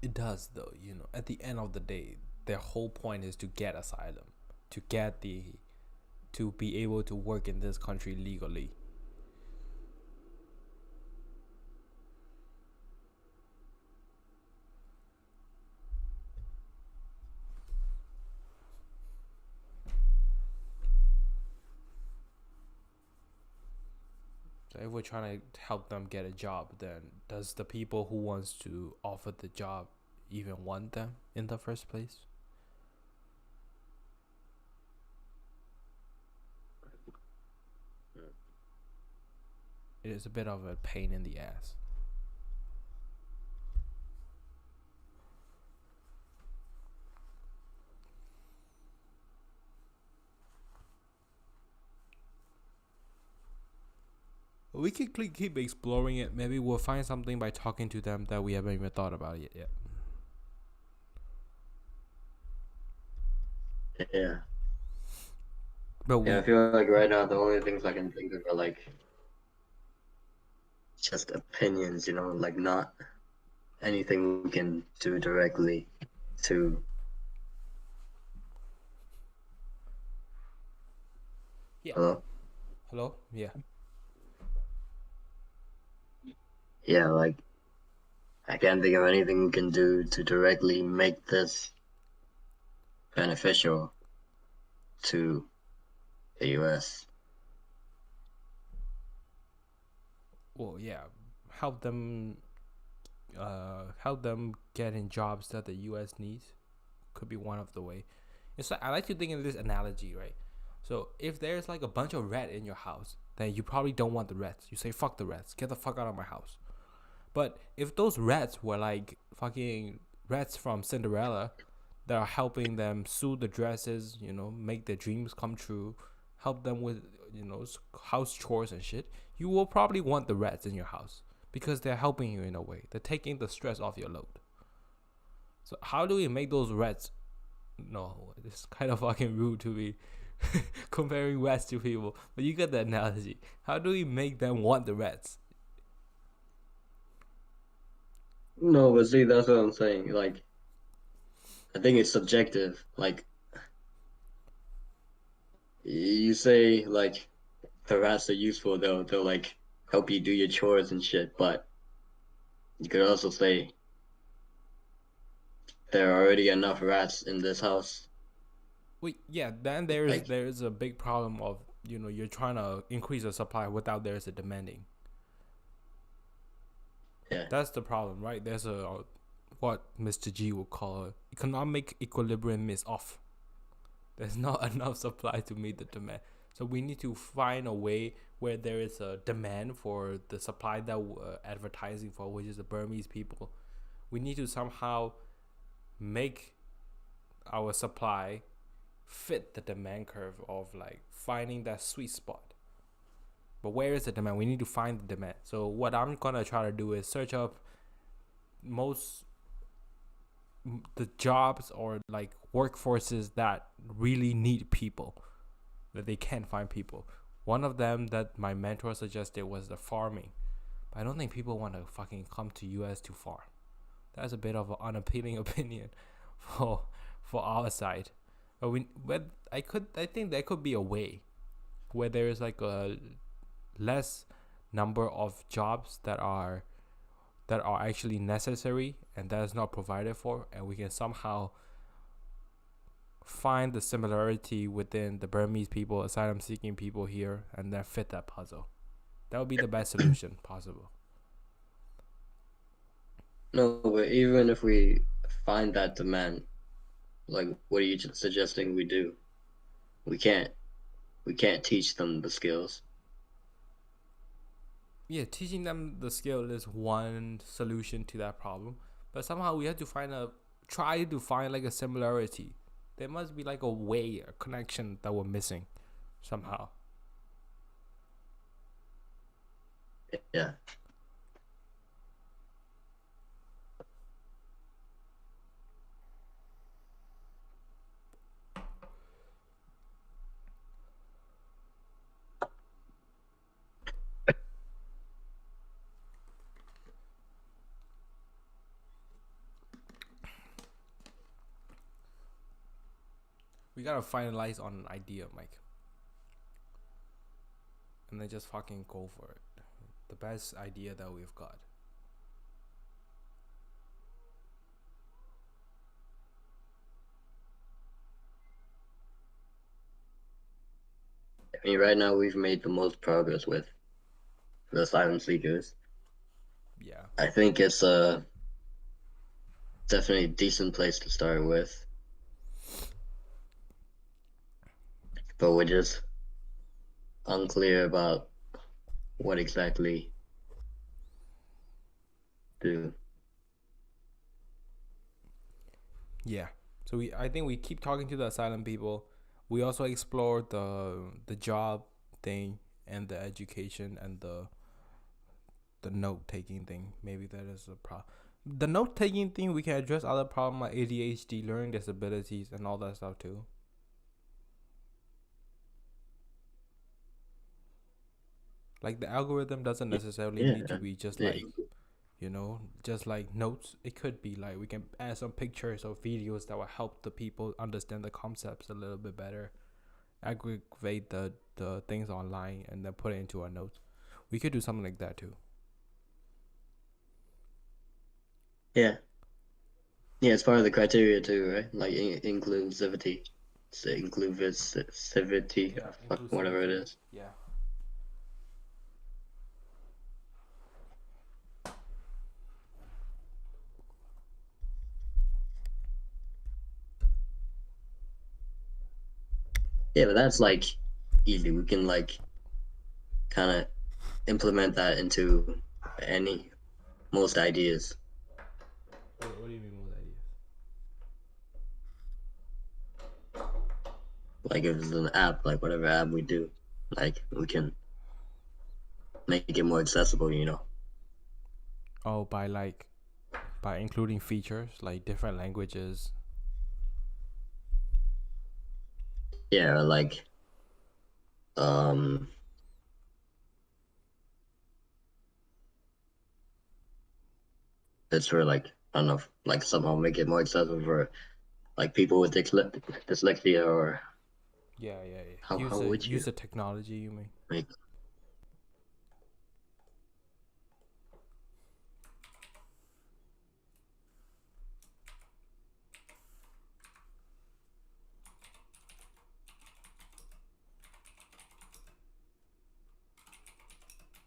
It does, though. You know, at the end of the day, their whole point is to get asylum, to get the, to be able to work in this country legally. So if we're trying to help them get a job, then does the people who wants to offer the job even want them in the first place? It is a bit of a pain in the ass. We could keep exploring it. Maybe we'll find something by talking to them that we haven't even thought about it yet. Yeah. But Yeah, I feel like right now the only things I can think of are like just opinions, like not anything we can do directly to. yeah. Hello? Hello? Yeah. Yeah, like I can't think of anything we can do to directly make this beneficial to the US. Well, yeah. Help them help them get in jobs that the US needs. could be one of the way. It's like I like to think in this analogy, right? So if there's like a bunch of rats in your house, then you probably don't want the rats. You say fuck the rats, get the fuck out of my house. But if those rats were like fucking rats from Cinderella that are helping them sew the dresses, make their dreams come true, help them with, house chores and shit, you will probably want the rats in your house because they're helping you in a way. They're taking the stress off your load. So how do we make those rats? No, it's kind of fucking rude to be comparing rats to people, but you get the analogy. How do we make them want the rats? No, but see, that's what I'm saying. Like, I think it's subjective. Like, you say like the rats are useful, they'll like help you do your chores and shit, but you could also say there are already enough rats in this house. Wait, yeah, then Like, there's a big problem of you're trying to increase the supply without there's a demanding. yeah, That's the problem, right? There's a what Mr. G would call economic equilibrium is off. There's not enough supply to meet the demand. So we need to find a way where there is a demand for the supply that we're advertising for, which is the Burmese people. We need to somehow make our supply fit the demand curve of like finding that sweet spot. But where is the demand? We need to find the demand. So what I'm gonna try to do is search up most the jobs or like workforces that really need people, that they can't find people. One of them that my mentor suggested was the farming, but I don't think people want to fucking come to US to farm. That's a bit of an unappealing opinion for our side. But I think there could be a way where there is like a less number of jobs that are actually necessary and that is not provided for, and we can somehow find the similarity within the Burmese people, asylum seeking people here, and then fit that puzzle. That would be the best solution possible. no, but even if we find that demand, like, what are you suggesting we do? We can't teach them the skills. Yeah, teaching them the skill is one solution to that problem, but somehow we have to try to find like a similarity. There must be like a way, a connection that we're missing somehow. Yeah. We gotta finalize on an idea, Mike, and then just fucking go for it. The best idea that we've got. I mean, right now we've made the most progress with the asylum seekers. Yeah. I think it's a definitely a decent place to start with, but we're just unclear about what exactly do. Yeah. So I think we keep talking to the asylum people. We also explore the job thing and the education and the note taking thing. Maybe that is a problem. The note taking thing, we can address other problems like ADHD, learning disabilities, and all that stuff too. Like the algorithm doesn't necessarily need to be just like, just like notes. It could be like we can add some pictures or videos that will help the people understand the concepts a little bit better, aggregate the things online, and then put it into our notes. We could do something like that too. Yeah. Yeah, it's part of the criteria too, right? Like inclusivity. Inclusivity, whatever it is. Yeah. Yeah, but that's like easy. We can like kind of implement that into most ideas. What do you mean with ideas? Like if it's an app, like whatever app we do, like we can make it more accessible. Oh, by including features like different languages. Yeah, like it's for like I don't know, like somehow make it more accessible for like people with dyslexia or Yeah. how would Use you the technology. You mean? make?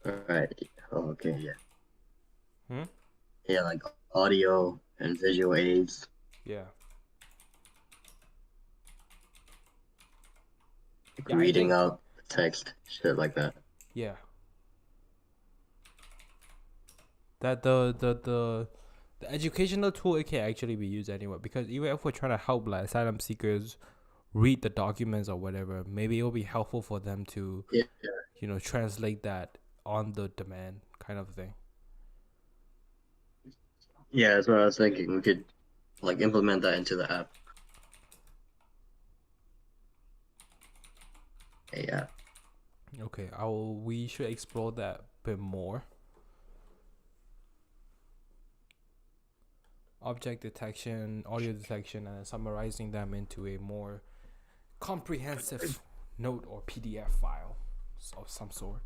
All right. Oh, okay. Yeah. Hmm. Yeah, like audio and visual aids, Yeah. like Yeah. I reading think. out text, shit like that. Yeah. That the educational tool, it can actually be used anywhere, because even if we're trying to help like asylum seekers read the documents or whatever, maybe it will be helpful for them to Yeah. translate that on the demand kind of thing. Yeah, that's what I was thinking. We could like implement that into the app. Yeah. Okay, we should explore that a bit more. Object detection, audio detection, and summarizing them into a more comprehensive note or PDF file of some sort.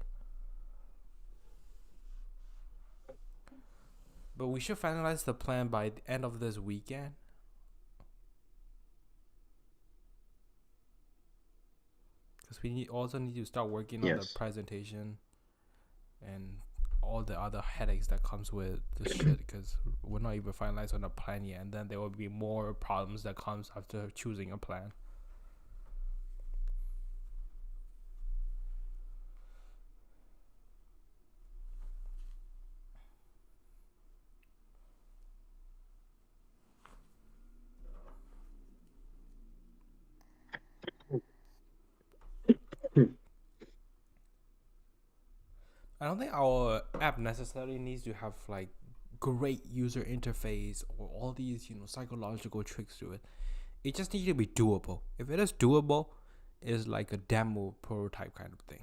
But we should finalize the plan by the end of this weekend. Because we also need to start working on the Yes. presentation and all the other headaches that comes with the shit, because we're not even finalized on a plan yet, and then there will be more problems that comes after choosing a plan. I don't think our app necessarily needs to have like great user interface or all these psychological tricks to it. It just needs to be doable. If it is doable, it's like a demo prototype kind of thing.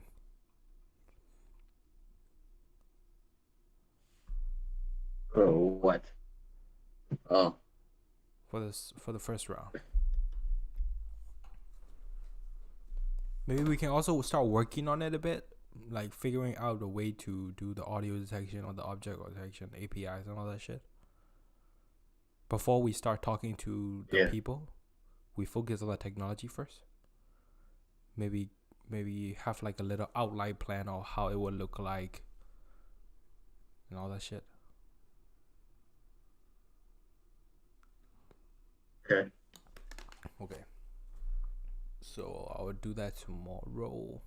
Oh, what? Oh, For the first round. Maybe we can also start working on it a bit, like figuring out a way to do the audio detection or the object detection APIs and all that shit. Before we start talking to the yeah. people, we focus on the technology first. Maybe have like a little outline plan of how it would look like and all that shit. Okay. Okay. So I will do that tomorrow.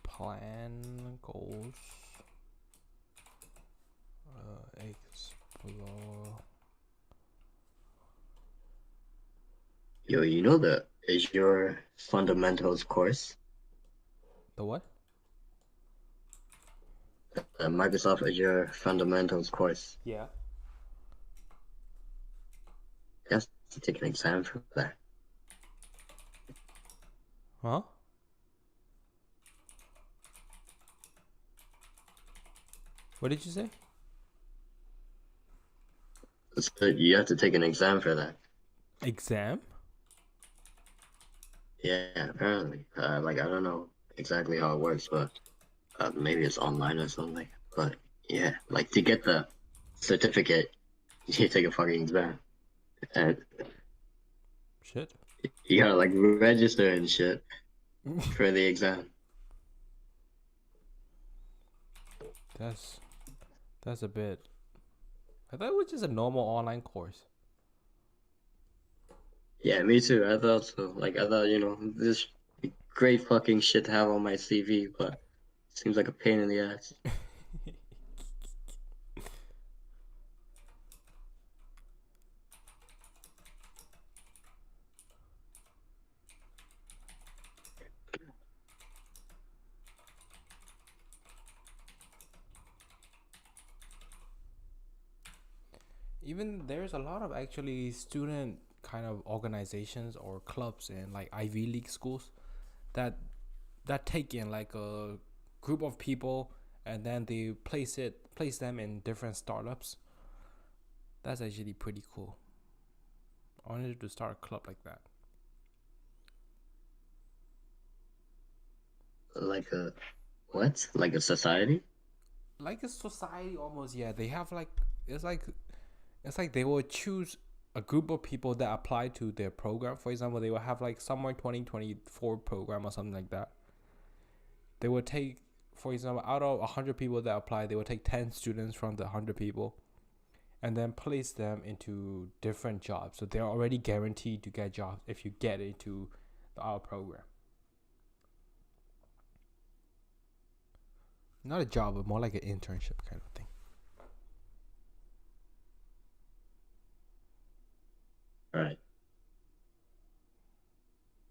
Plan goals. Explore. Yo, you know the Azure Fundamentals course? The what? The Microsoft Azure Fundamentals course. Yeah. You have to take an exam for that. Huh? What did you say? So you have to take an exam for that. Exam? Yeah, apparently. Like I don't know exactly how it works, but maybe it's online or something. But yeah, like to get the certificate, you take a fucking exam, and Shit. you gotta like register and shit for the exam. That's a bit. I thought it was just a normal online course. Yeah, me too. I thought so. Like, I thought, this great fucking shit to have on my CV, but seems like a pain in the ass. Even there's a lot of actually student kind of organizations or clubs in like Ivy League schools that take in like a group of people and then they place them in different startups. That's actually pretty cool. I wanted to start a club like that. Like a what? Like a society? Like a society almost, yeah. They have like it's like they will choose a group of people that apply to their program. For example, they will have like summer 2024 program or something like that. They will take, for example, out of 100 people that apply, they will take 10 students from the 100 people and then place them into different jobs. So they're already guaranteed to get jobs if you get into our program. Not a job, but more like an internship kind of thing. Right.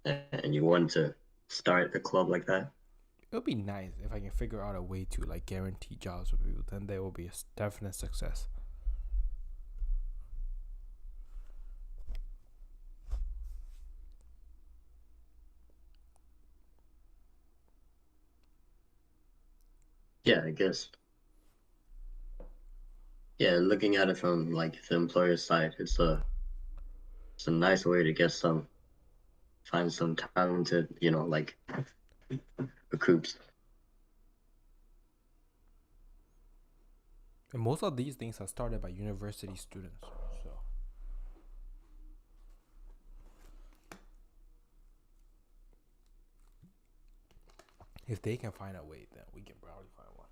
And you want to start a club like that? It would be nice if I can figure out a way to like guarantee jobs for people. Then there will be a definite success. Yeah, I guess. Yeah, looking at it from like the employer's side, it's a nice way to find some talented, like recruits. And most of these things are started by university students. So if they can find a way, then we can probably find one.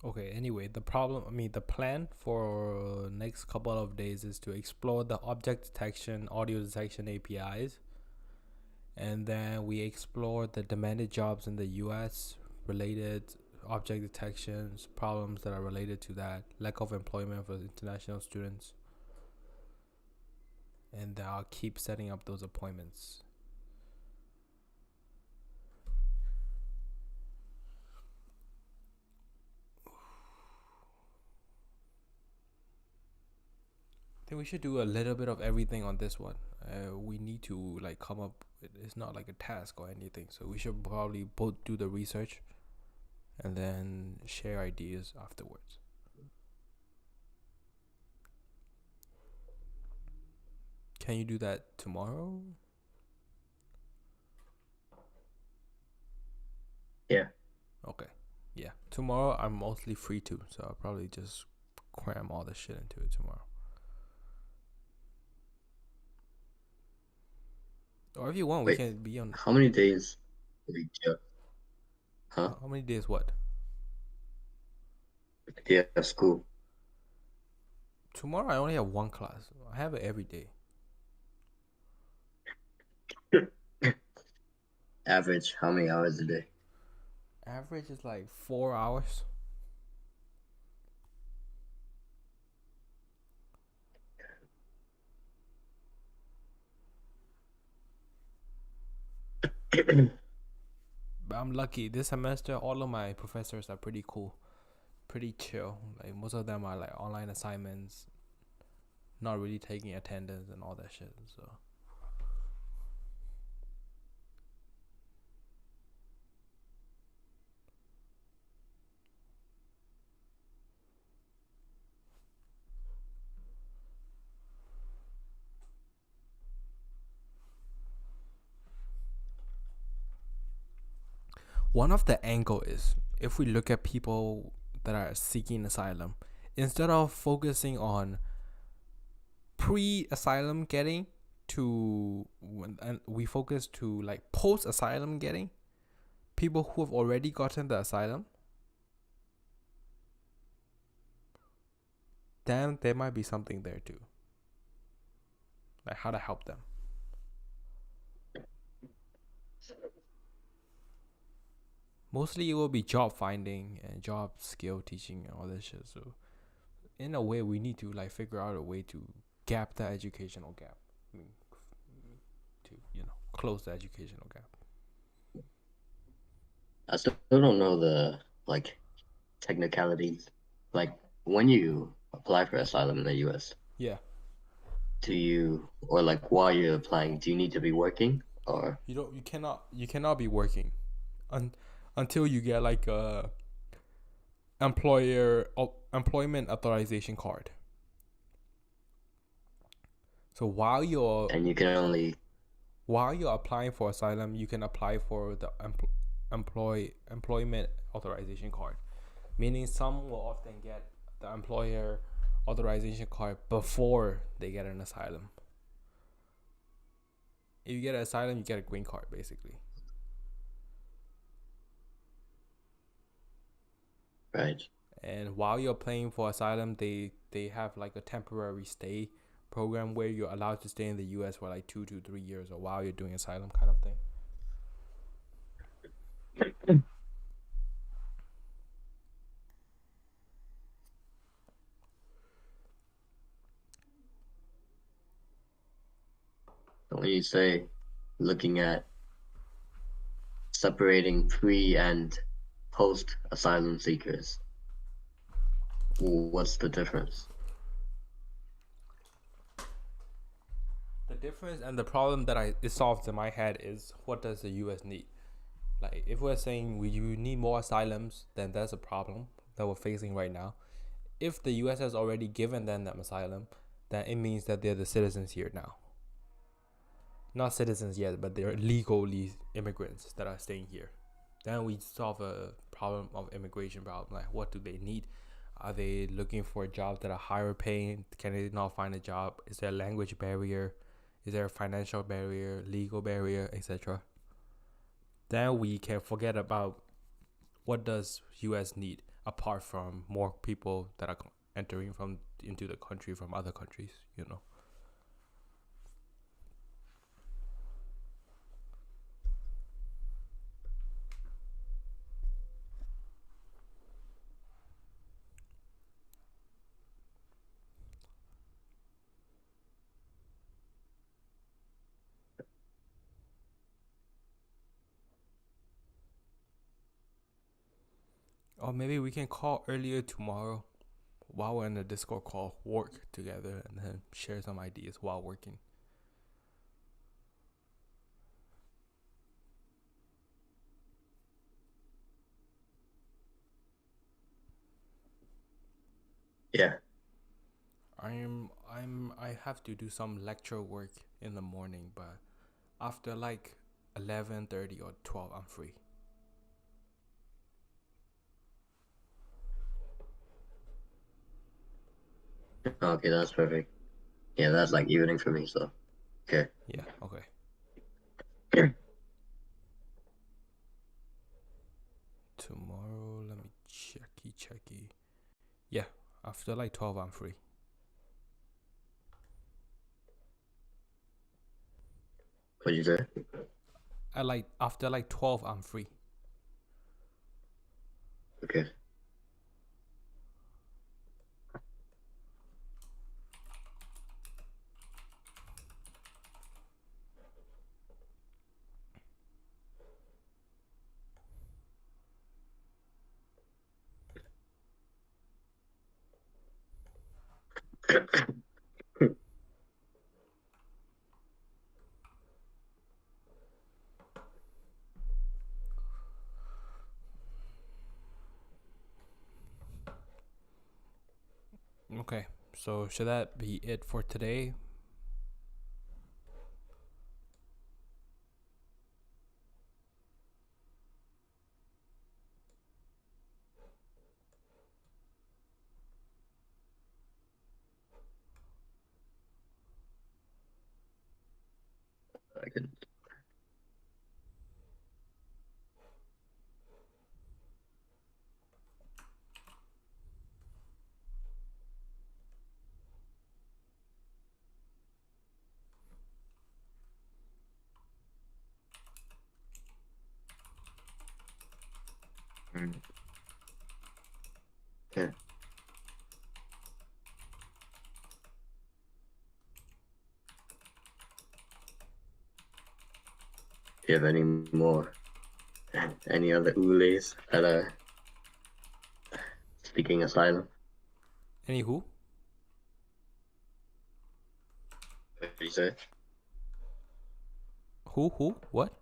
Okay, anyway, the plan for next couple of days is to explore the object detection, audio detection APIs. And then we explore the demanded jobs in the US related object detections, problems that are related to that, lack of employment for international students. And I'll keep setting up those appointments. I think we should do a little bit of everything on this one. We need to like come up. It's not like a task or anything, so we should probably both do the research and then share ideas afterwards. Can you do that tomorrow? Yeah. Okay. Yeah. Tomorrow I'm mostly free too, so I'll probably just cram all the shit into it tomorrow. Or if you want, we can be on. How many days do you have? Huh? How many days? What? Do you have school? Tomorrow I only have one class. I have it every day. Average, how many hours a day? Average is like 4 hours. But I'm lucky. This semester, all of my professors are pretty cool, pretty chill. Like most of them are like online assignments, not really taking attendance and all that shit. So one of the angle is if we look at people that are seeking asylum, instead of focusing on pre-asylum getting and we focus to like post-asylum getting, people who have already gotten the asylum, then there might be something there too. Like how to help them. Mostly it will be job finding and job skill teaching and all that shit. So in a way, we need to like figure out a way to gap the educational gap. To close the educational gap. I still don't know the like technicalities. Like when you apply for asylum in the U.S. Yeah. Or like while you're applying, do you need to be working or? You cannot be working, until you get like a employment authorization card. So while you're applying for asylum, you can apply for the employment authorization card, meaning some will often get the employer authorization card before they get an asylum. If you get an asylum, you get a green card, basically. Right. And while you're applying for asylum, they have like a temporary stay program where you're allowed to stay in the U.S. for like 2 to 3 years, or while you're doing asylum kind of thing. When you say looking at separating pre and post asylum seekers, what's the difference? The difference and the problem that it solves in my head is, what does the U.S. need? Like, if we're saying you need more asylums, then that's a problem that we're facing right now. If the U.S. has already given them asylum, then it means that they're the citizens here now. Not citizens yet, but they're legally immigrants that are staying here. Then we solve a problem of immigration problem. Like, what do they need? Are they looking for jobs that are higher paying? Can they not find a job? Is there a language barrier? Is there a financial barrier, legal barrier, etc.? Then we can forget about what does U.S. need apart from more people that are entering into the country from other countries, Or maybe we can call earlier tomorrow while we're in the Discord call, work together, and then share some ideas while working. Yeah. I have to do some lecture work in the morning, but after like 11:30 or 12, I'm free. Okay, that's perfect. Yeah, that's like evening for me, so okay. Yeah, okay. Tomorrow, let me checky. Yeah, after like 12, I'm free. What'd you say? After like 12, I'm free. Okay. Okay, so should that be it for today? second. Yeah. Do you have any more? Any other Ules that are seeking asylum? Any who? What did you say? Who? What?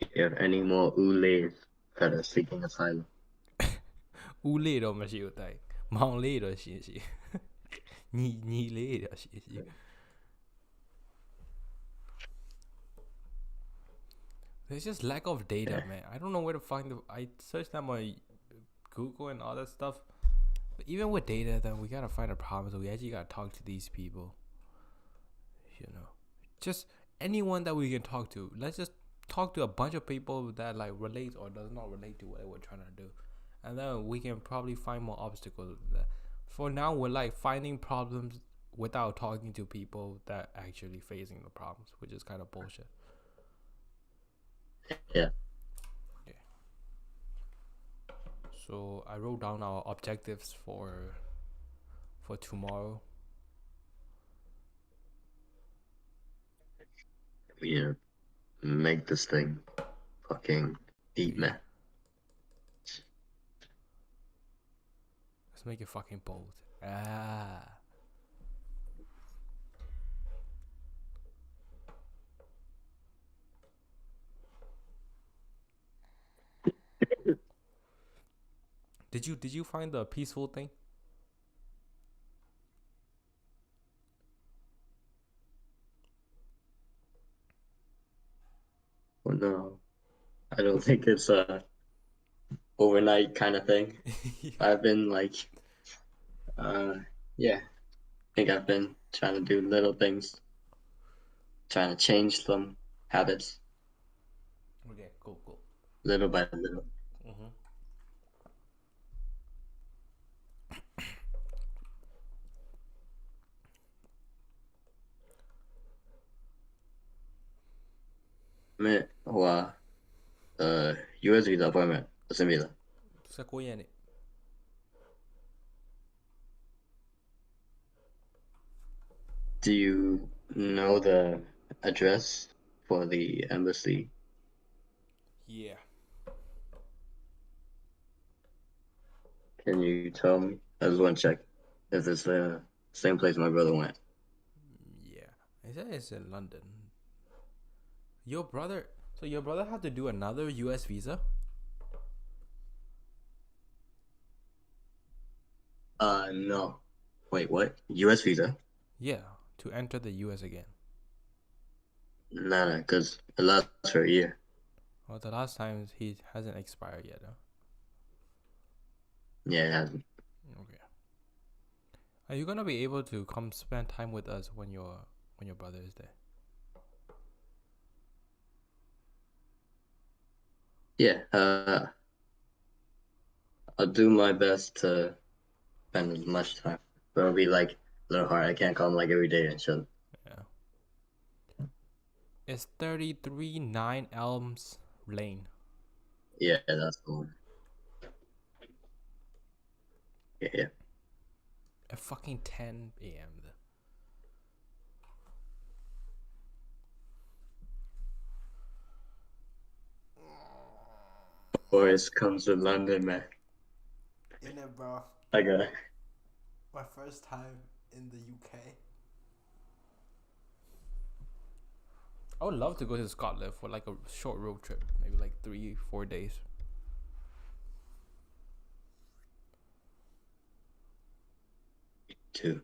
Do you have any more Ules that are seeking asylum? ဦးလေးတော့မရှိဘူးတိုင်မောင်လေးတော့ရှိရှိညီလေးတော့ရှိရှိ There's just lack of data, man. I don't know where to find I searched that on Google and all that stuff. But even with data, then we gotta find a problem. So we actually gotta talk to these people. You know, just anyone that we can talk to. Let's just talk to a bunch of people that like relates or does not relate to what we're trying to do, and then we can probably find more obstacles. For now, we're like finding problems without talking to people that actually facing the problems, which is kind of bullshit. Yeah. So I wrote down our objectives for tomorrow. We need to make this thing fucking deep, man. Let's make it fucking bold. Ah. Did you find the peaceful thing? Well, no, I don't think it's a overnight kind of thing. I've been like, yeah, I think I've been trying to do little things, trying to change some habits Okay, cool. little by little. Mm-hmm. Man, wow. US visa appointment. Listen visa. 19ရက်နေ့ Do you know the address for the embassy? Yeah. Can you tell me? I just want to check if it's the same place my brother went. Yeah. It says it's in London. Your brother had to do another US visa? No. Wait, what? US visa? Yeah, to enter the US again. Nah, because it lasts for a year. Well, the last time he hasn't expired yet, huh? Yeah, it hasn't. Okay. Are you gonna be able to come spend time with us when your brother is there? Yeah, I'll do my best to spend as much time. But it'll be like a little hard. I can't come like every day and shit. Yeah. It's 33-9 Elms Lane. Yeah, that's the one. Yeah. At fucking 10 a.m. Boys comes to London, man. In it, bro. I got it. My first time in the UK. I would love to go to Scotland for like a short road trip, maybe like 3-4 days. Too.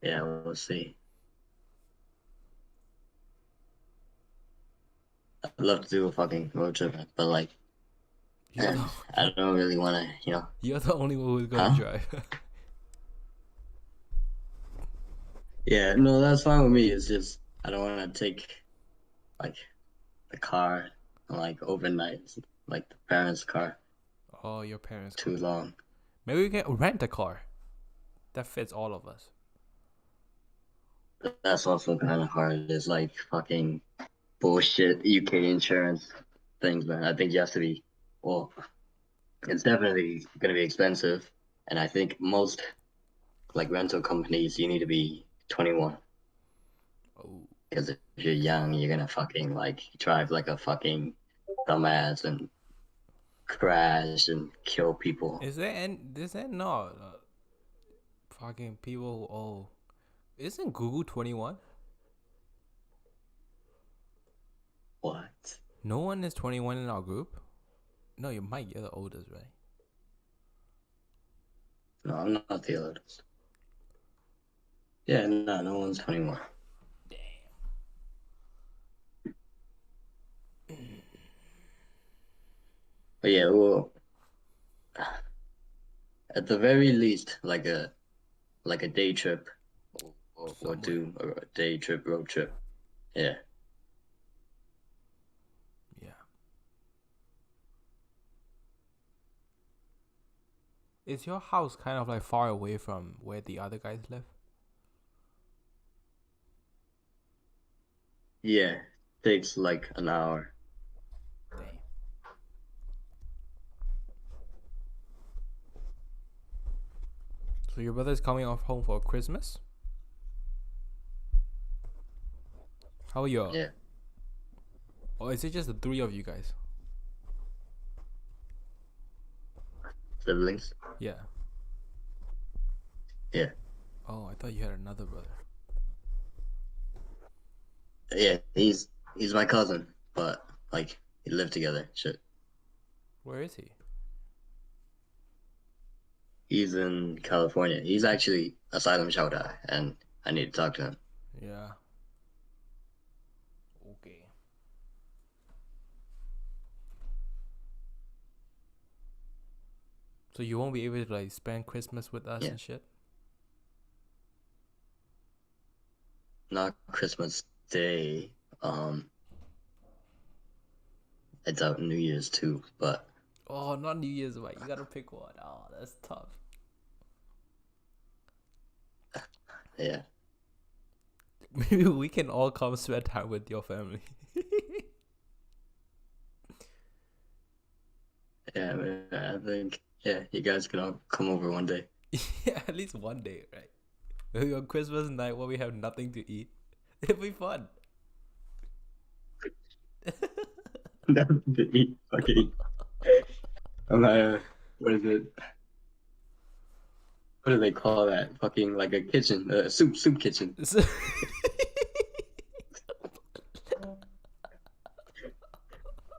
Yeah, we'll see. I'd love to do a fucking road trip, but like, I don't really want to, you know. You're the only one who's gonna drive. Yeah, no, that's fine with me. It's just I don't want to take like the car like overnight, like the parents' car, Oh, your parents' car. too long. Maybe we can rent a car that fits all of us. That's also kind of hard. It's like fucking bullshit UK insurance things, man. I think you have to be, well, it's definitely going to be expensive. And I think most like rental companies, you need to be 21. Oh, Because if you're young, you're going to fucking like drive like a fucking dumbass and crash and kill people. is there not fucking people? Oh, isn't Google 21? What? No one is 21 in our group. No, you Mike, you're the oldest, right? No, I'm not the oldest. Yeah, no, no one's 21. But yeah, well, at the very least, like a day trip or Somewhere. do a day trip, road trip. Yeah. Yeah. Is your house kind of like far away from where the other guys live? Yeah. Takes like an hour. Damn. So your brother's coming off home for Christmas? How are you? Yeah. Or is it just the three of you guys? Siblings. Yeah. Yeah. Oh, I thought you had another brother. Yeah. He's my cousin, but like we live together. Shit. Where is he? He's in California. He's actually asylum shelter, and I need to talk to him. Yeah. Okay. So you won't be able to like spend Christmas with us Yeah. and shit? Not Christmas Day. It's out New Year's too, but Oh, not New Year's, right? You gotta pick one. Oh, that's tough. yeah. Maybe we can all come spend time with your family. Yeah, man, I think you guys can all come over one day. Yeah, at least one day, right? Maybe on Christmas night when we have nothing to eat. It'll be fun. Nothing to eat. Fucking. I'm what is it? What do they call that? Fucking like a kitchen, soup kitchen.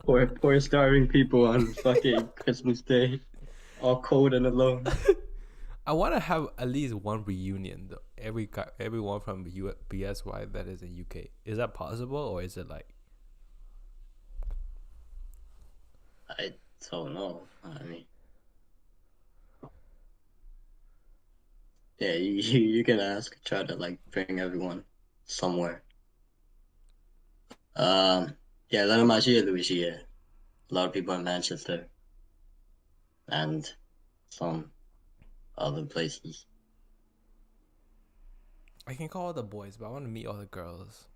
Poor starving people on fucking Christmas Day, all cold and alone. I want to have at least one reunion though. Everyone from BSY that is in UK. Is that possible or is it like? I don't know. I mean, yeah, you can ask. Try to like bring everyone somewhere. Yeah, that I'm actually Louis. A lot of people in Manchester and some other places. I can call all the boys, but I want to meet all the girls.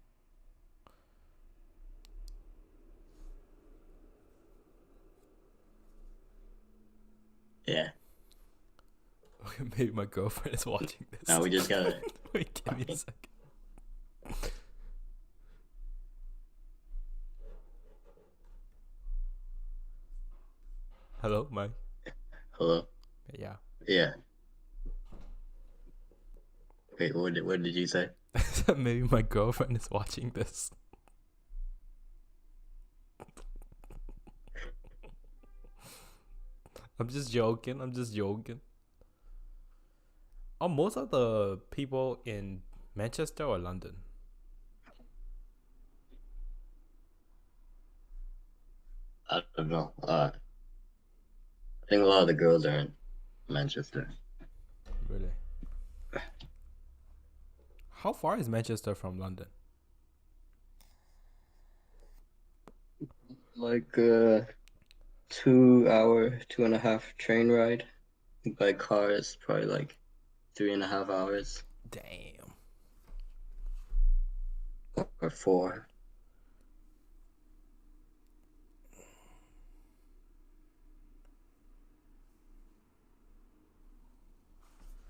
Yeah. Maybe my girlfriend is watching this. Now we just gotta. Wait, give me a second. Hello, Mike. Hello. Yeah. Yeah. Wait, what did you say? Maybe my girlfriend is watching this. I'm just joking. Are most of the people in Manchester or London? I don't know. I think a lot of the girls are in Manchester. Really? How far is Manchester from London? Like 2 hour, 2.5 train ride. By car, it's probably like 3.5 hours Damn. or 4.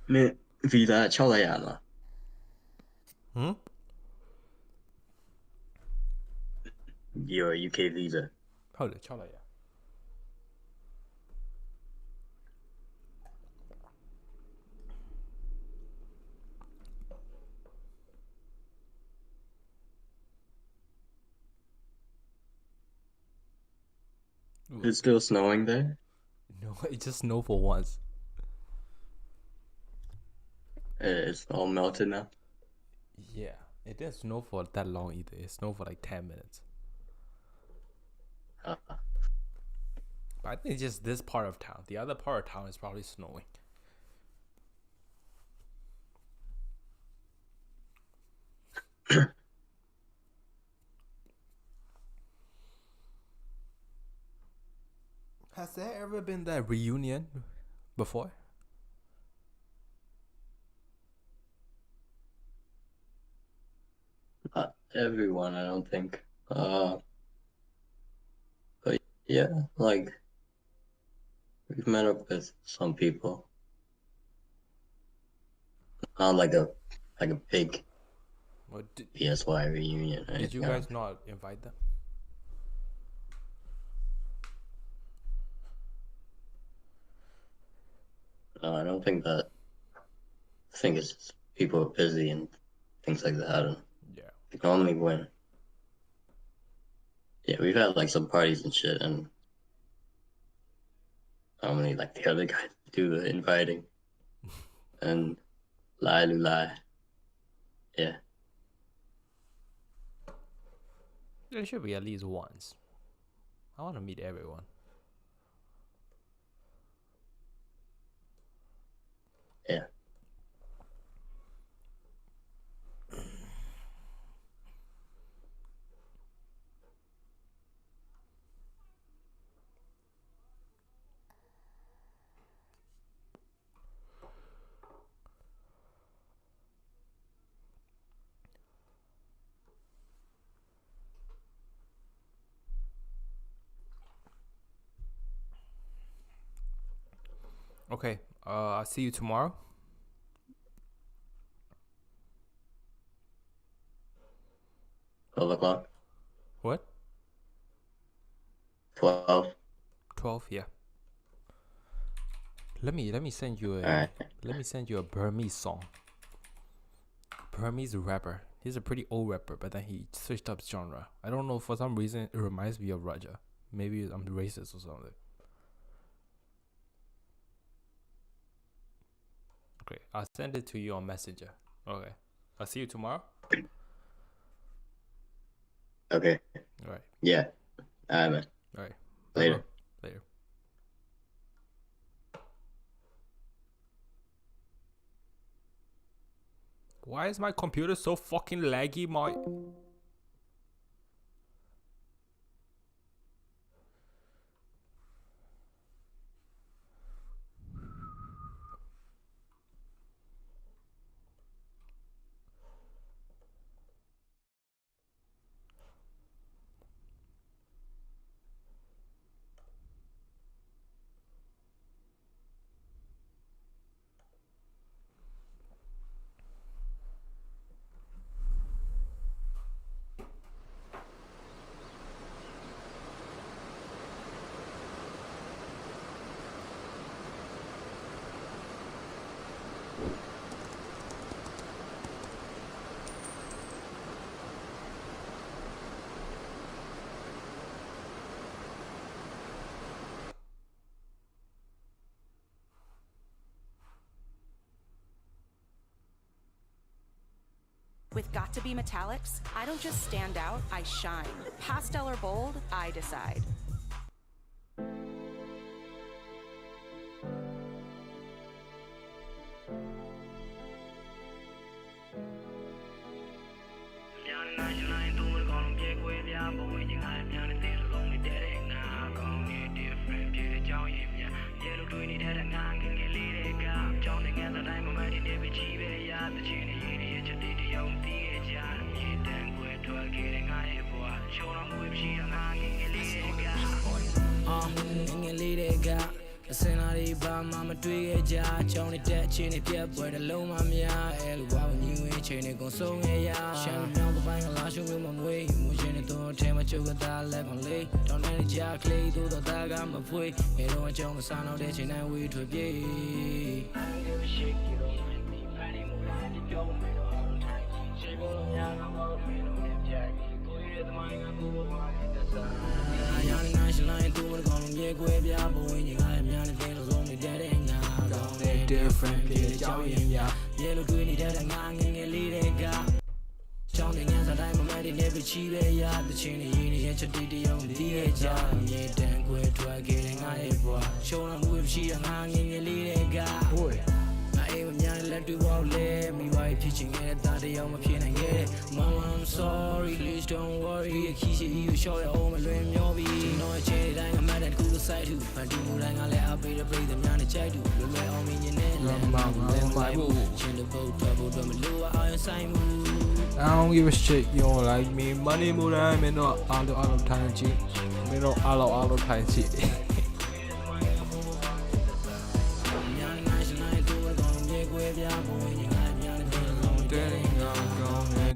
咩 visa 抽嚟人啊 ？Your UK visa. 好的，敲了呀。It's still snowing there. No, it just snowed for once. It's all melted now. Yeah, it didn't snow for that long either. It snowed for like 10 minutes. Uh, But I think it's just this part of town. The other part of town is probably snowing. Has there ever been that reunion before? Not everyone, I don't think. But yeah, like we've met up with some people. Not like a big Or PSY reunion or did anything you guys else. not invite them? No, I don't think that. I think it's just people are busy and things like that. And Yeah. normally when we've had like some parties and shit, and normally like the other guys do the inviting and lie lulai. Yeah. There should be at least once. I want to meet everyone. Yeah. Okay. I'll see you tomorrow. $12. What? 12. 12? Yeah. Let me send you a Alright. let me send you a Burmese song. Burmese rapper. He's a pretty old rapper, but then he switched up genre. I don't know, for some reason it reminds me of Raja. Maybe I'm racist or something. Okay, I'll send it to you on Messenger. Okay. I'll see you tomorrow. Okay. Alright. Yeah. Alright, man. Alright. Later. Later. Why is my computer so fucking laggy? With Got to Be Metallics, I don't just stand out, I shine. Pastel or bold, I decide. Scenery by Mama Tree, John, that chinny pep, where the low mamma, El Wow, New Chain, go so ya. Shannon down the bank, last room on way, motion it to temperature with that level lay. Don't any jack clay, do the dog, I'm a boy. You don't want the sound of that, and we to be. I never shake you, Patty Moran, you don't know how to time. Shake on young, I'm all Jack. Go here, the money, I'm going to Young national, do it on the Yague, when you got him, Yana, only dead and now. Different, yellow doing that and hanging a leader. Sounding as a diamond, I never cheat a yard, the chinny, and your ditty on the job. Yet, then go to a getting a boy. Show them with she and hanging a leader. Boy. I am young, let you all let me by pitching it that they are my pin and get it. Mama, I'm sorry, please don't worry. A kiss you show your home and dream your be. No, I change it, I'm mad at cool side too. I do what I let up the play them down the check to. The way on me in it, chin the boat, double, double, I sign move. I don't give a shit, you don't like me. Money, more time, and not all the time, cheap. We don't all the time, cheap.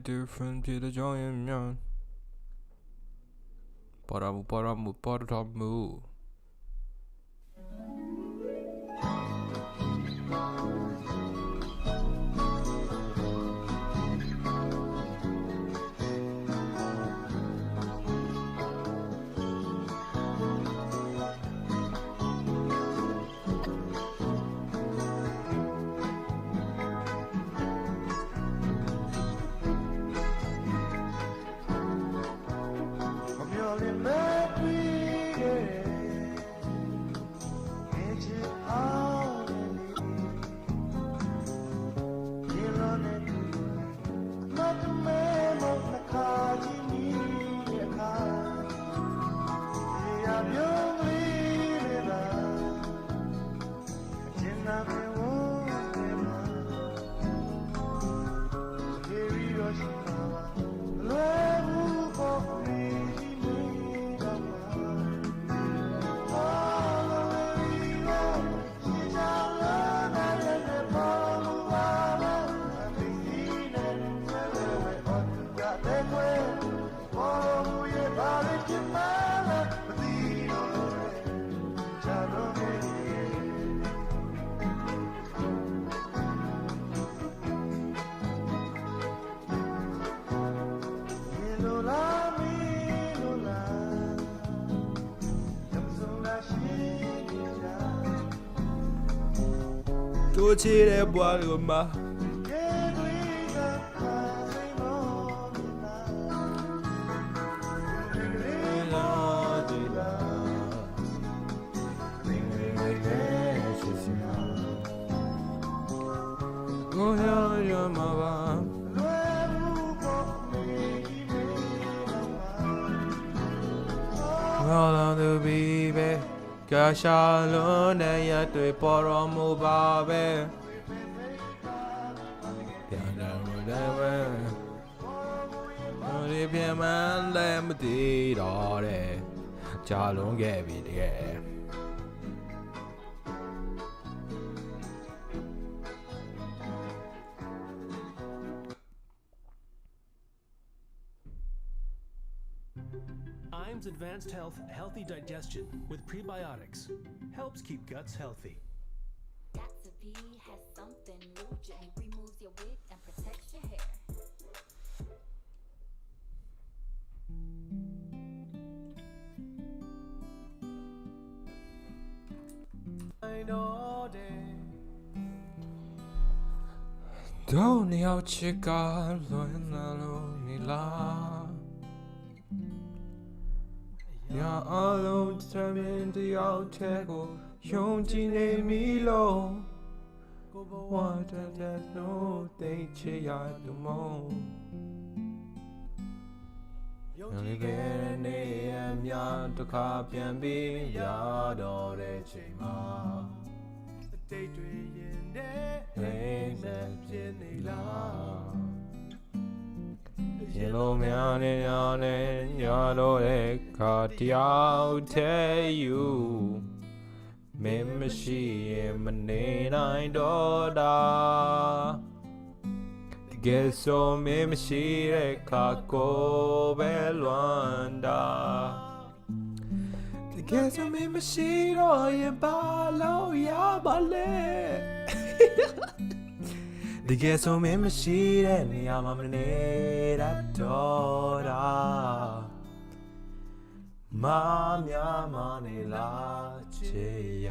Different to the giant man. Paramu. Go to the boy, baby. Gashalon, ya to Poromo Babe. Only man, them did all that. Jalon gave it again. IAMS Advanced Health Healthy Digestion with prebiotics helps keep guts healthy. Got to be has something new, gently removes your wig and protects your hair. I know that. Don't know chica, Nila. Ya alone determined the outego, Yonjine Milo. What does no they chia the mo? Only get a name, yan to copy and be yard or the chima. The daydream, Yellow man and yellow egg cut out tell you. မင်းမရှိရင်မနေနိုင်တော့တာတကယ်ဆိုမင်းမရှိတဲ့ခါကိုပဲလွမ်းတာတကယ်ဆိုမင်းမရှိတော့ရင်ဘာလို့ရပါလဲတကယ်ဆိုမင်းမရှိတဲ့နေရာမှာမနေတတ်တော့တာမများမနေလားချေရ